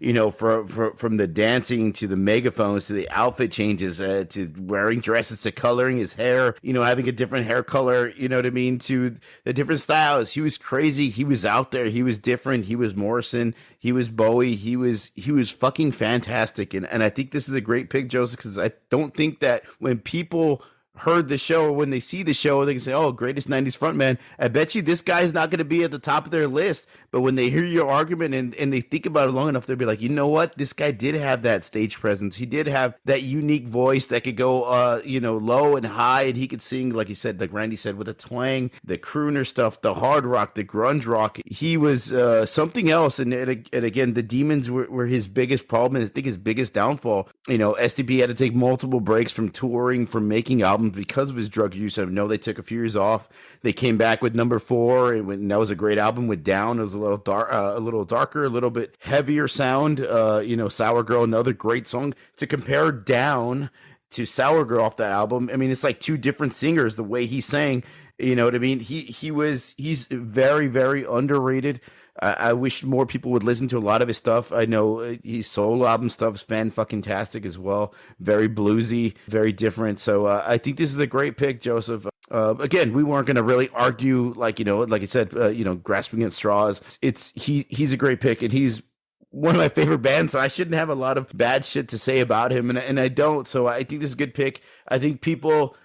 From the dancing to the megaphones to the outfit changes, to wearing dresses to coloring his hair, having a different hair color, to the different styles. He was crazy. He was out there. He was different. He was Morrison. He was Bowie. He was fucking fantastic. And I think this is a great pick, Joseph, because I don't think that when people heard the show, or when they see the show, they can say, oh, greatest 90s frontman. I bet you this guy's not going to be at the top of their list. But when they hear your argument and they think about it long enough, they'll be like, you know what? This guy did have that stage presence. He did have that unique voice that could go, low and high. And he could sing, like you said, like Randy said, with a twang, the crooner stuff, the hard rock, the grunge rock. He was something else. And again, the demons were his biggest problem, and I think his biggest downfall. STP had to take multiple breaks from touring, from making albums because of his drug use. I know they took a few years off. They came back with number 4, and that was a great album with Down. It was a little darker, a little bit heavier sound. Sour Girl, another great song. To compare Down to Sour Girl off that album, I mean, it's like two different singers. The way he sang, you know what I mean? He's very, very underrated. I wish more people would listen to a lot of his stuff. I know his solo album stuff is fan-fucking-tastic as well. Very bluesy, very different. So I think this is a great pick, Joseph. Again, we weren't going to really argue, like I said, grasping at straws. He's a great pick, and he's one of my favorite bands, so I shouldn't have a lot of bad shit to say about him, and I don't. So I think this is a good pick. I think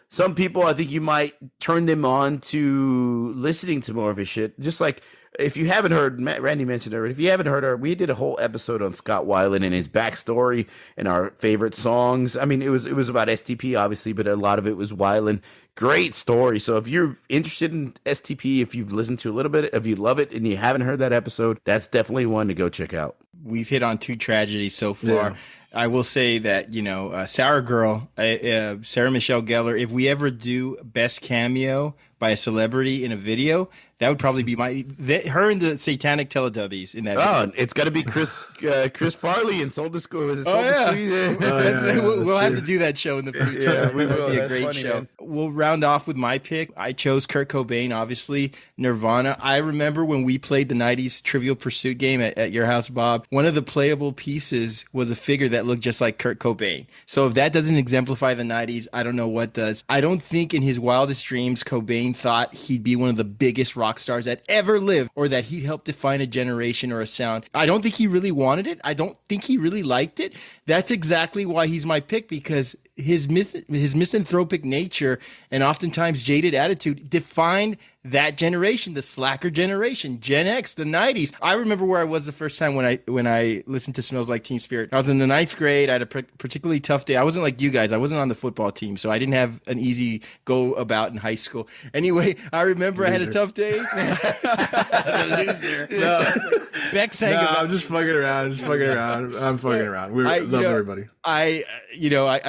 some people, I think you might turn them on to listening to more of his shit. Just like, if you haven't heard, Randy mentioned it already, if you haven't heard we did a whole episode on Scott Weiland and his backstory and our favorite songs. I mean, it was about STP, obviously, but a lot of it was Weiland. Great story. So if you're interested in STP, if you've listened to a little bit, if you love it and you haven't heard that episode, that's definitely one to go check out. We've hit on 2 tragedies so far. Yeah. I will say that, Sour Girl, Sarah Michelle Gellar, if we ever do best cameo by a celebrity in a video, that would probably be her and the Satanic Teletubbies in that video. It's got to be Chris Farley and Soul Disco. We'll have to do that show in the future. Yeah, we will. It'll be a great show. Man. We'll round off with my pick. I chose Kurt Cobain, obviously. Nirvana. I remember when we played the 90s Trivial Pursuit game at your house, Bob, one of the playable pieces was a figure that looked just like Kurt Cobain. So if that doesn't exemplify the 90s, I don't know what does. I don't think in his wildest dreams Cobain thought he'd be one of the biggest rock stars that ever lived, or that he'd help define a generation or a sound. I don't think he really wanted it. I don't think he really liked it. That's exactly why he's my pick, because his misanthropic nature and oftentimes jaded attitude defined that generation, the slacker generation, Gen X, the 90s. I remember where I was the first time when I listened to Smells Like Teen Spirit. I was in the 9th grade. I had a particularly tough day. I wasn't like you guys. I wasn't on the football team, so I didn't have an easy go about in high school. Anyway, I remember I had a tough day. Loser. No. Beck sang about I'm just fucking around. I'm fucking around. We love everybody. I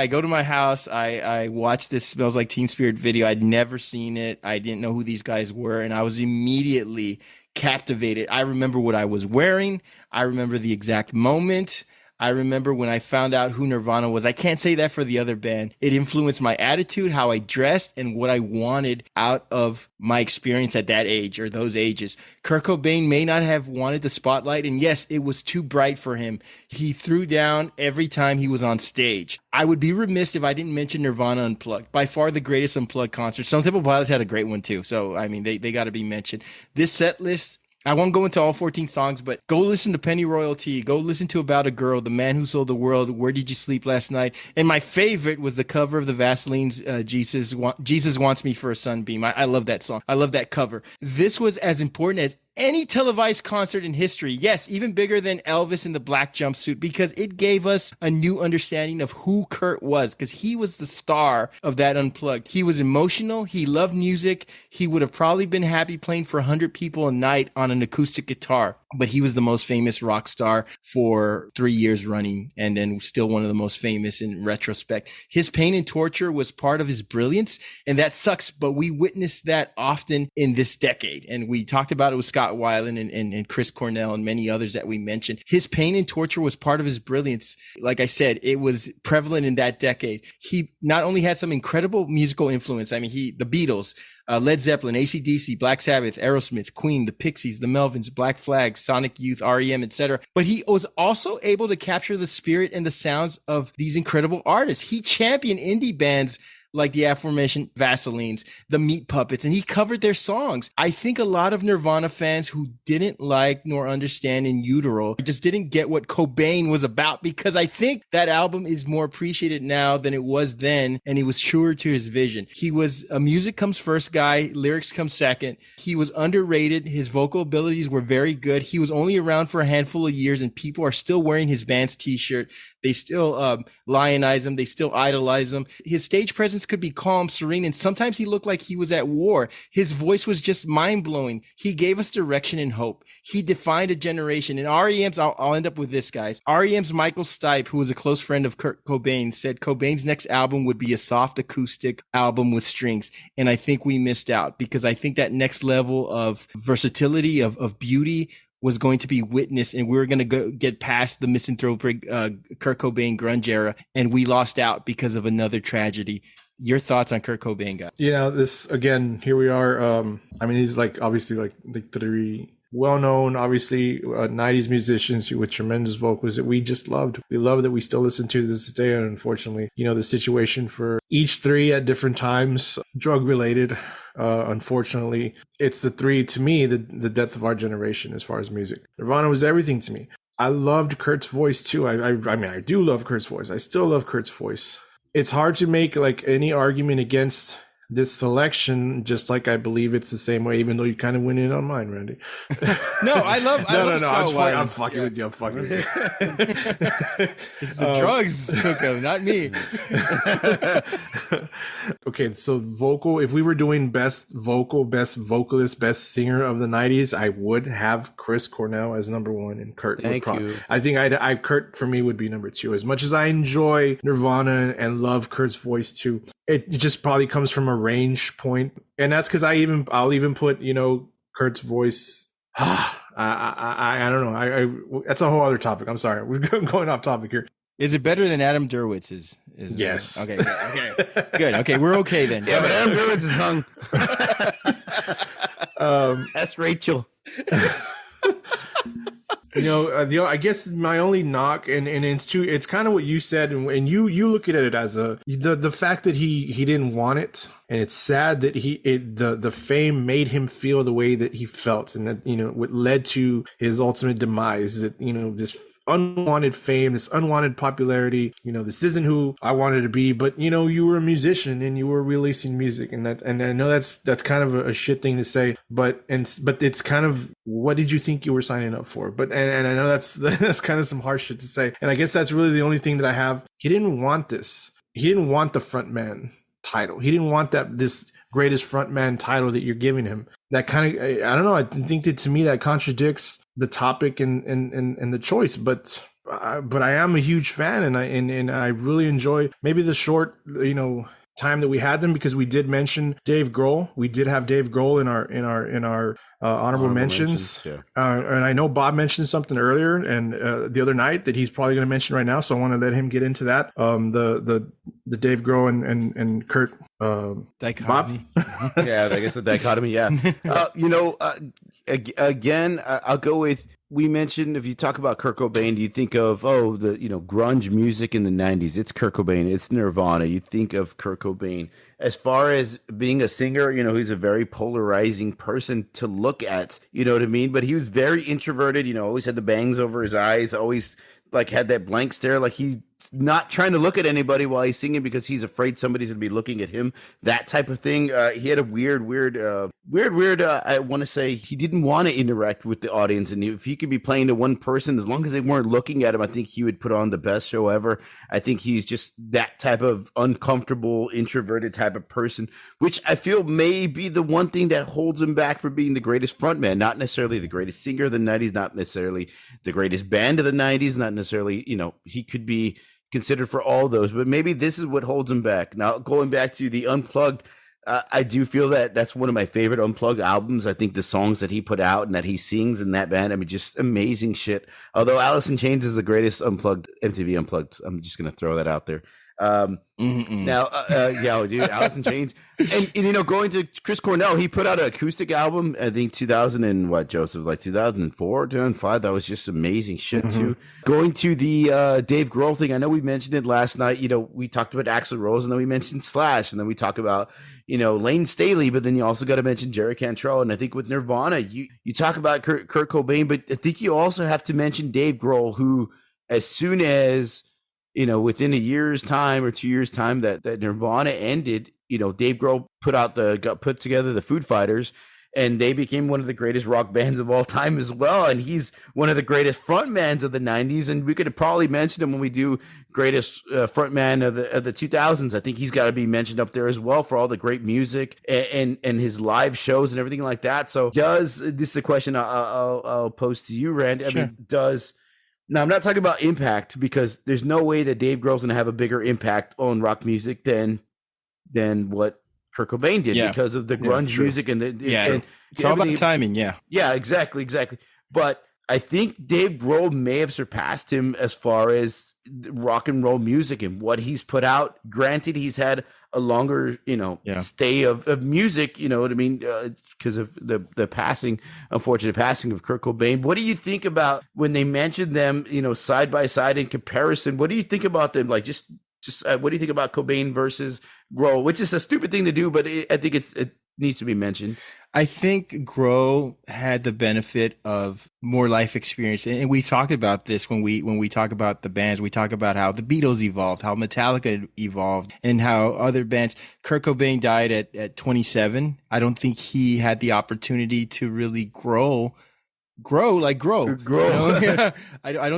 go to my house. I watched this Smells Like Teen Spirit video. I'd never seen it. I didn't know who these guys were, and I was immediately captivated. I remember what I was wearing. I remember the exact moment. I remember when I found out who Nirvana was. I can't say that for the other band. It influenced my attitude, how I dressed, and what I wanted out of my experience at that age or those ages. Kurt Cobain may not have wanted the spotlight, and yes, it was too bright for him. He threw down every time he was on stage. I would be remiss if I didn't mention Nirvana Unplugged. By far the greatest Unplugged concert. Stone Temple Pilots had a great one too. So, I mean, they got to be mentioned. This set list, I won't go into all 14 songs, but go listen to Penny Royalty. Go listen to About a Girl, The Man Who Sold the World, Where Did You Sleep Last Night? And my favorite was the cover of the Vaseline's Jesus Wants Me for a Sunbeam. I love that song. I love that cover. This was as important as any televised concert in history. Yes, even bigger than Elvis in the black jumpsuit, because it gave us a new understanding of who Kurt was, because he was the star of that Unplugged. He was emotional. He loved music. He would have probably been happy playing for 100 people a night on an acoustic guitar, but he was the most famous rock star for 3 years running, and then still one of the most famous in retrospect. His pain and torture was part of his brilliance, and that sucks, but we witnessed that often in this decade. And we talked about it with Scott Weiland and Chris Cornell and many others that we mentioned. His pain and torture was part of his brilliance. Like I said, it was prevalent in that decade. He not only had some incredible musical influence. I mean, the Beatles, Led Zeppelin, AC/DC, Black Sabbath, Aerosmith, Queen, the Pixies, the Melvins, Black Flag, Sonic Youth, REM, etc. But he was also able to capture the spirit and the sounds of these incredible artists. He championed indie bands like the aforementioned Vaselines, the Meat Puppets, and he covered their songs. I think a lot of Nirvana fans who didn't like nor understand In Utero just didn't get what Cobain was about, because I think that album is more appreciated now than it was then, and he was truer to his vision. He was a music comes first guy, lyrics come second. He was underrated. His vocal abilities were very good. He was only around for a handful of years, and people are still wearing his band's t-shirt. They still lionize him. They still idolize him. His stage presence could be calm, serene, and sometimes he looked like he was at war. His voice was just mind-blowing. He gave us direction and hope. He defined a generation. And REM's, I'll end up with this, guys. REM's Michael Stipe, who was a close friend of Kurt Cobain, said Cobain's next album would be a soft acoustic album with strings. And I think we missed out, because I think that next level of versatility, of beauty, was going to be witnessed, and we were going to get past the misanthropic Kurt Cobain grunge era, and we lost out because of another tragedy. Your thoughts on Kurt Cobain, guys? Yeah, this again. Here we are. I mean, he's like obviously like the three well-known, obviously 90s musicians with tremendous vocals that we just loved. We love that we still listen to this day. And unfortunately, the situation for each three at different times, drug-related. Unfortunately, it's the three, to me, the death of our generation as far as music. Nirvana was everything to me. I loved Kurt's voice too. I mean, I do love Kurt's voice. I still love Kurt's voice. It's hard to make like any argument against this selection, just like I believe it's the same way, even though you kind of went in on mine, Randy. No, I love I'm fucking with you. I'm fucking with you. It's the drugs took him, not me. Okay, so vocal, if we were doing best vocal, best vocalist, best singer of the 90s, I would have Chris Cornell as number one, and Kurt Thank you. I think Kurt for me would be number two. As much as I enjoy Nirvana and love Kurt's voice too, it just probably comes from a range point, and that's because I'll even put Kurt's voice. I don't know. That's a whole other topic. I'm sorry, we're going off topic here. Is it better than Adam Derwitz's? Yes. Okay. Good. Okay, we're okay then. Yeah, but Adam Derwitz is hung. That's Rachel. I guess my only knock, and it's kind of what you said, and you look at it as the fact that he didn't want it, and it's sad that the fame made him feel the way that he felt, and that what led to his ultimate demise. That this unwanted fame, this unwanted popularity. This isn't who I wanted to be, but you were a musician and you were releasing music, and I know that's kind of a shit thing to say, but it's kind of, what did you think you were signing up for? But and I know that's kind of some harsh shit to say, and I guess that's really the only thing that I have. He didn't want this. He didn't want the frontman title. He didn't want this greatest frontman title that you're giving him. That kind of, I don't know. I think that to me that contradicts the topic and the choice. But but I am a huge fan, and I really enjoy maybe the short, time that we had them, because we did mention Dave Grohl. We did have Dave Grohl in our honorable mentions. Yeah. And I know Bob mentioned something earlier and the other night that he's probably going to mention right now, so I want to let him get into that. The Dave Grohl and Kurt dichotomy. Bob? Yeah, I guess the dichotomy. Yeah, again, I'll go with. We mentioned, if you talk about Kurt Cobain, do you think of, grunge music in the 90s? It's Kurt Cobain. It's Nirvana. You think of Kurt Cobain. As far as being a singer, he's a very polarizing person to look at, you know what I mean? But he was very introverted, always had the bangs over his eyes, always like had that blank stare, like he's not trying to look at anybody while he's singing because he's afraid somebody's gonna be looking at him, that type of thing. He had a weird I want to say he didn't want to interact with the audience, and if he could be playing to one person, as long as they weren't looking at him, I think he would put on the best show ever. I think he's just that type of uncomfortable, introverted type of person, which I feel may be the one thing that holds him back from being the greatest frontman. Not necessarily the greatest singer of the 90s, not necessarily the greatest band of the 90s, not necessarily, he could be considered for all those, but maybe this is what holds him back. Now, going back to the Unplugged, I do feel that that's one of my favorite Unplugged albums. I think the songs that he put out and that he sings in that band, I mean, just amazing shit. Although Alice in Chains is the greatest Unplugged, MTV Unplugged. I'm just going to throw that out there. Now, dude, Alice in Chains. And going to Chris Cornell, he put out an acoustic album, I think 2000 and what, Joseph, like 2004, 2005. That was just amazing shit too. Going to the Dave Grohl thing, I know we mentioned it last night. We talked about Axl Rose, and then we mentioned Slash, and then we talk about Lane Staley, but then you also got to mention Jerry Cantrell. And I think with Nirvana, you talk about Kurt Cobain, but I think you also have to mention Dave Grohl, who, as soon as within a year's time or 2 years' time that Nirvana ended, Dave Grohl put together the Foo Fighters, and they became one of the greatest rock bands of all time as well. And he's one of the greatest frontmans of the 90s. And we could probably mention him when we do greatest frontman of the 2000s. I think he's got to be mentioned up there as well for all the great music and his live shows and everything like that. So this is a question I'll pose to you, Rand. I mean, now, I'm not talking about impact, because there's no way that Dave Grohl's going to have a bigger impact on rock music than what Kurt Cobain did, because of the grunge music and it's all about timing. Yeah, exactly. But I think Dave Grohl may have surpassed him as far as rock and roll music and what he's put out. Granted, he's had a longer, stay of music, you know what I mean? Because of the unfortunate passing of Kurt Cobain. What do you think about when they mention them, side by side in comparison? What do you think about them? Like, just what do you think about Cobain versus Grohl? Which is a stupid thing to do, but I think it needs to be mentioned. I think Grohl had the benefit of more life experience, and we talked about this when we talk about the bands. We talk about how the Beatles evolved, how Metallica evolved, and how other bands. Kurt Cobain died at 27. I don't think he had the opportunity to really grow. I don't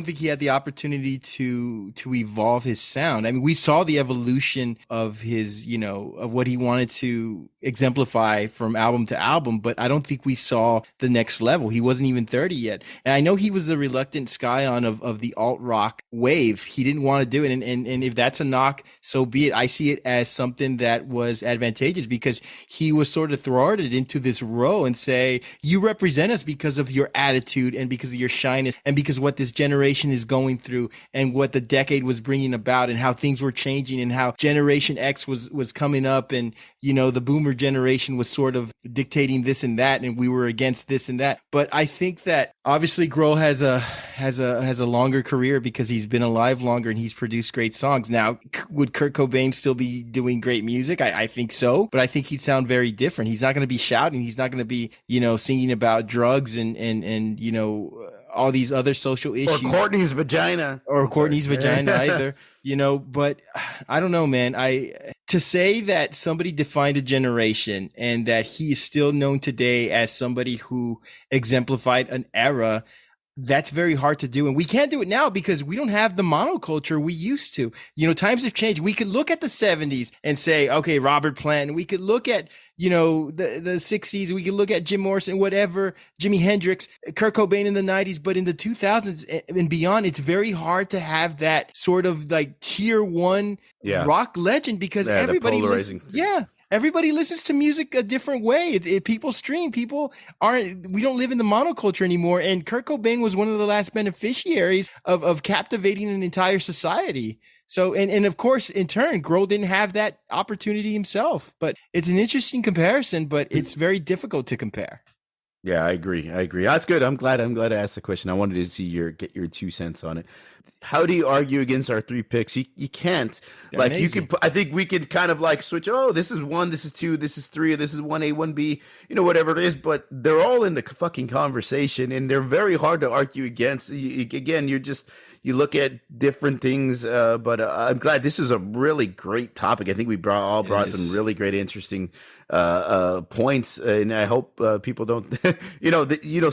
think he had the opportunity to evolve his sound. I mean, we saw the evolution of his, of what he wanted to exemplify from album to album, but I don't think we saw the next level. He wasn't even 30 yet. And I know he was the reluctant scion of the alt rock wave. He didn't want to do it. And if that's a knock, so be it. I see it as something that was advantageous, because he was sort of thwarted into this role and say, you represent us because of your attitude and because of your shyness and because of what this generation is going through and what the decade was bringing about and how things were changing and how Generation X was coming up, and the boomer generation was sort of dictating this and that, and we were against this and that. But I think that obviously Grohl has a longer career because he's been alive longer and he's produced great songs. Now, would Kurt Cobain still be doing great music? I think so, but I think he'd sound very different. He's not going to be shouting. He's not going to be, singing about drugs and all these other social issues. Or Courtney's vagina. Either. But I don't know, man. To say that somebody defined a generation and that he is still known today as somebody who exemplified an era, that's very hard to do. And we can't do it now because we don't have the monoculture we used to. Times have changed. We could look at the 70s and say, okay, Robert Plant. And we could look at, the 60s. We could look at Jim Morrison, whatever, Jimi Hendrix, Kurt Cobain in the 90s. But in the 2000s and beyond, it's very hard to have that sort of like tier one rock legend because everybody listens. Yeah. Everybody listens to music a different way. People stream. We don't live in the monoculture anymore. And Kurt Cobain was one of the last beneficiaries of captivating an entire society. So, and of course, in turn, Grohl didn't have that opportunity himself. But it's an interesting comparison, but it's very difficult to compare. Yeah, I agree. That's good. I'm glad I asked the question. I wanted to get your 2 cents on it. How do you argue against our 3 picks? You can't. They're like amazing. you can. I think we could kind of like switch. Oh, this is 1, this is 2, this is 3, this is 1A, 1B. Whatever it is. But they're all in the fucking conversation, and they're very hard to argue against. Again, you look at different things. But I'm glad this is a really great topic. I think we brought some really great, interesting points, and I hope people don't.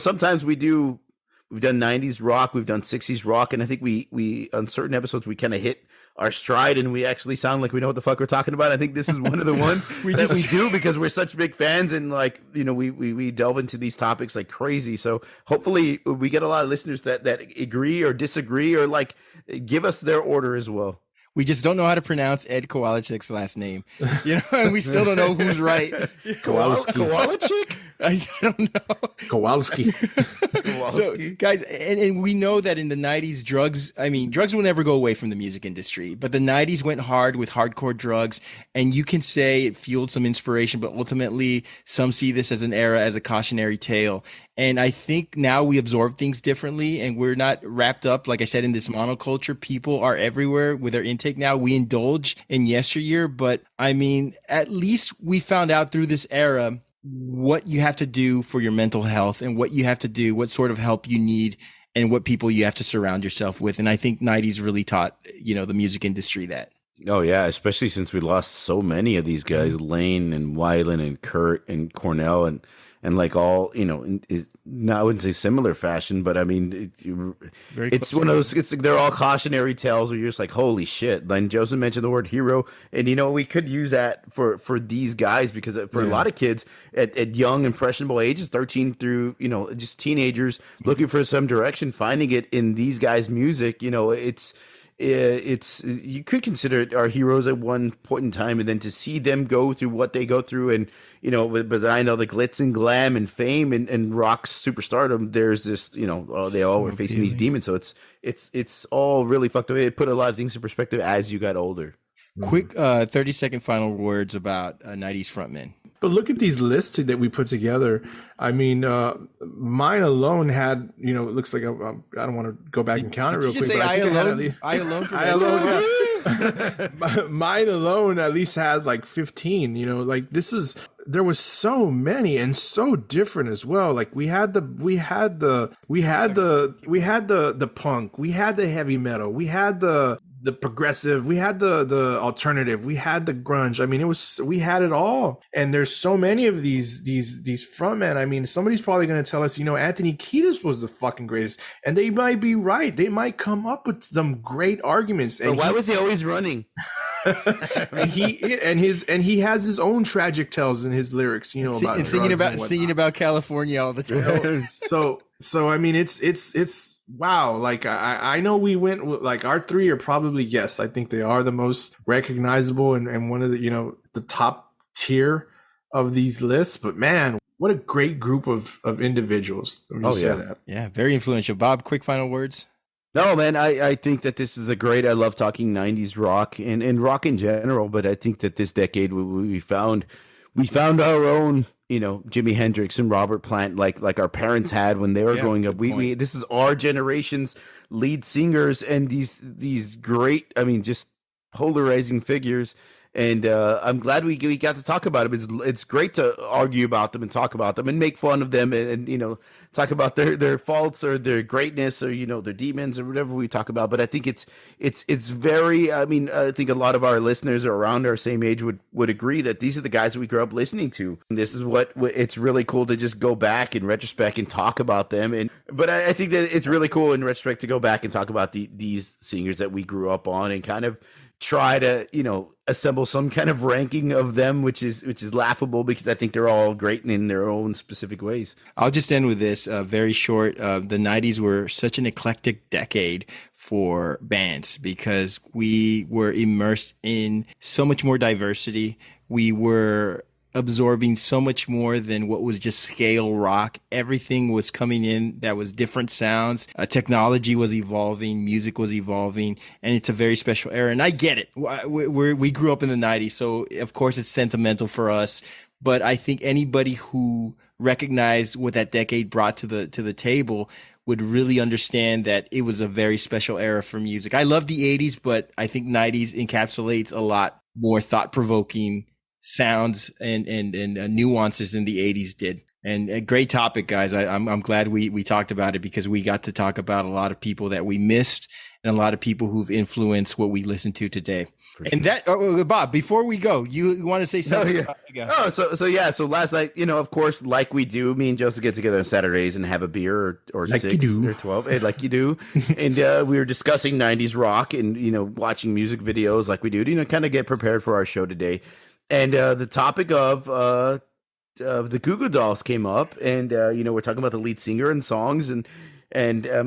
Sometimes we've done 90s rock, we've done 60s rock, and I think we on certain episodes we kind of hit our stride and we actually sound like we know what the fuck we're talking about. I think this is one of the ones we do because we're such big fans and we delve into these topics like crazy. So hopefully we get a lot of listeners that agree or disagree or like give us their order as well. We just don't know how to pronounce Ed Kowalczyk's last name, and we still don't know who's right. Kowalczyk? I don't know. Kowalski. So, guys, and we know that in the 90s, drugs will never go away from the music industry, but the 90s went hard with hardcore drugs, and you can say it fueled some inspiration, but ultimately some see this as an era, as a cautionary tale. And I think now we absorb things differently and we're not wrapped up, like I said, in this monoculture. People are everywhere with their intake now. We indulge in yesteryear, but at least we found out through this era what you have to do for your mental health and what you have to do, what sort of help you need and what people you have to surround yourself with. And I think 90s really taught, the music industry that. Oh yeah, especially since we lost so many of these guys, Lane and Wyland and Kurt and Cornell and like all, I wouldn't say similar fashion, but it's one of those, they're all cautionary tales where you're just like, holy shit. Like Joseph mentioned the word hero. And, we could use that for these guys because for a lot of kids at young, impressionable ages, 13 through, just teenagers looking for some direction, finding it in these guys' music, it's you could consider it our heroes at one point in time, and then to see them go through what they go through, and but I know the glitz and glam and fame and rock's superstardom. There's this, they all were facing these demons, so it's all really fucked up. It put a lot of things in perspective as you got older. Quick 30-second final words about 90s frontmen. But look at these lists that we put together. Mine alone had, it looks like I don't want to go back and count it real quick. Say I alone. Mine alone at least had like 15. There was so many and so different as well. Like we had the punk, we had the heavy metal, we had the progressive, we had the alternative, we had the grunge. We had it all. And there's so many of these frontmen. Somebody's probably going to tell us, Anthony Kiedis was the fucking greatest. And they might be right. They might come up with some great arguments. And why was he always running? and he has his own tragic tales in his lyrics, about and singing about California all the time. So it's wow. Like I know we went with, like, our 3 are probably, yes, I think they are the most recognizable and one of the, the top tier of these lists. But man, what a great group of individuals. That. Yeah, very influential. Bob, quick final words. No, man, I think that this is I love talking 90s rock and rock in general, but I think that this decade we found our own, Jimi Hendrix and Robert Plant, like our parents had when they were growing up. This is our generation's lead singers and these great, just polarizing figures. And I'm glad we got to talk about them. It's great to argue about them and talk about them and make fun of them and you know, talk about their faults or their greatness or, you know, their demons or whatever we talk about. But I think it's very, I mean, I think a lot of our listeners are around our same age would agree that these are the guys we grew up listening to. And this is what it's really cool to just go back in retrospect and talk about them. But I think that it's really cool in retrospect to go back and talk about these singers that we grew up on and kind of try to, you know, assemble some kind of ranking of them, which is laughable because I think they're all great in their own specific ways. I'll just end with this very short. The 90s were such an eclectic decade for bands because we were immersed in so much more diversity. We were absorbing so much more than what was just scale rock. Everything was coming in that was different sounds. Technology was evolving, music was evolving, and it's a very special era. And I get it. We grew up in the 90s, so of course it's sentimental for us. But I think anybody who recognized what that decade brought to the table would really understand that it was a very special era for music. I love the 80s, but I think 90s encapsulates a lot more thought-provoking sounds and nuances than the 80s did. And a great topic, guys. I'm glad we talked about it because we got to talk about a lot of people that we missed and a lot of people who've influenced what we listen to today. And that, Bob, before we go, you want to say something? So last night, you know, of course, like we do, me and Joseph get together on Saturdays and have a beer or like 6 or 12, like you do. And we were discussing 90s rock and, you know, watching music videos like we do to, you know, kind of get prepared for our show today. And the topic of the Goo Goo Dolls came up, and you know, we're talking about the lead singer and songs, and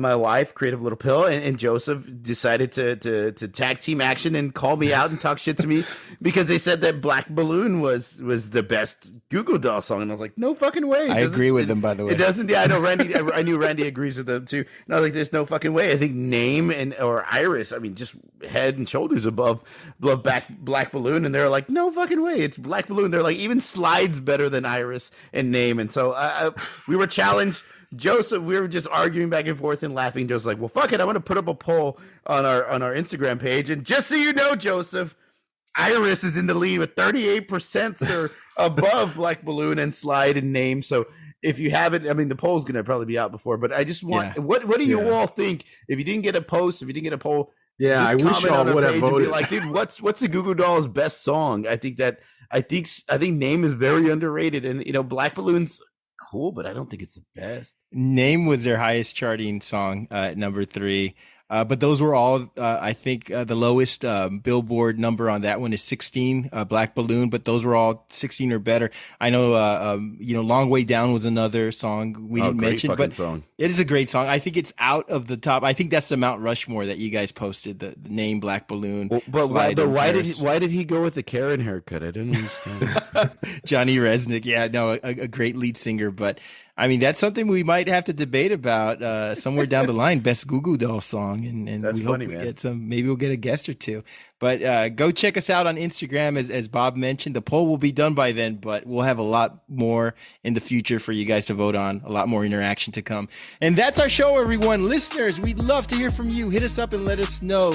my wife, Creative Little Pill, and Joseph decided to tag team action and call me out and talk shit to me because they said that Black Balloon was the best Goo Goo Doll song, and I was like, no fucking way. I agree with them, by the way. It doesn't. Yeah, I know Randy. I knew Randy agrees with them too. And I was like, there's no fucking way. I think Name or Iris, I mean, just head and shoulders above Black Balloon, and they're like, no fucking way. It's Black Balloon. They're like, even Slide's better than Iris and Name, and so we were challenged. Joseph, we were just arguing back and forth and laughing. Joseph's like, well, fuck it. I'm going to put up a poll on our Instagram page. And just so you know, Joseph, Iris is in the lead with 38% or above Black Balloon and Slide and Name. So if you haven't, I mean, the poll's going to probably be out before, but I just want, what do you all think? If you didn't get a post, if you didn't get a poll, yeah, I wish y'all would have voted. Like, dude, what's the Goo Goo Dolls' best song? I think Name is very underrated, and you know, Black Balloon's cool, but I don't think it's the best. Name was their highest charting song at number 3. But those were all, I think, the lowest Billboard number on that one is 16, Black Balloon, but those were all 16 or better. I know, you know, Long Way Down was another song we didn't mention, but song. It is a great song. I think it's out of the top. I think that's the Mount Rushmore that you guys posted, the Name, Black Balloon. Well, but why did he go with the Karen haircut? I didn't understand. Johnny Resnick, yeah, no, a great lead singer, but I mean, that's something we might have to debate about somewhere down the line, best Goo Goo Doll song. And we hope we get some, maybe we'll get a guest or two. But go check us out on Instagram. As Bob mentioned, the poll will be done by then, but we'll have a lot more in the future for you guys to vote on, a lot more interaction to come. And that's our show, everyone. Listeners, we'd love to hear from you. Hit us up and let us know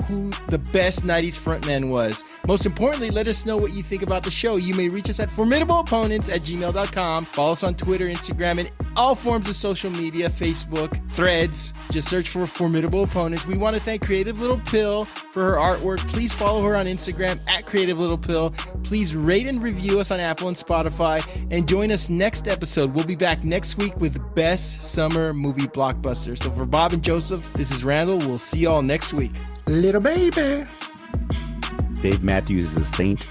who the best 90s frontman was. Most importantly, let us know what you think about the show. You may reach us at formidableopponents@gmail.com. Follow us on Twitter, Instagram, and all forms of social media, Facebook, Threads. Just search for Formidable Opponents. We want to thank Creative Little Pill for her artwork. Please follow her on Instagram at Creative Little Pill. Please rate and review us on Apple and Spotify. And join us next episode. We'll be back next week with Best Summer Movie Blockbuster. So for Bob and Joseph, this is Randall. We'll see y'all next week. Little baby. Dave Matthews is a saint.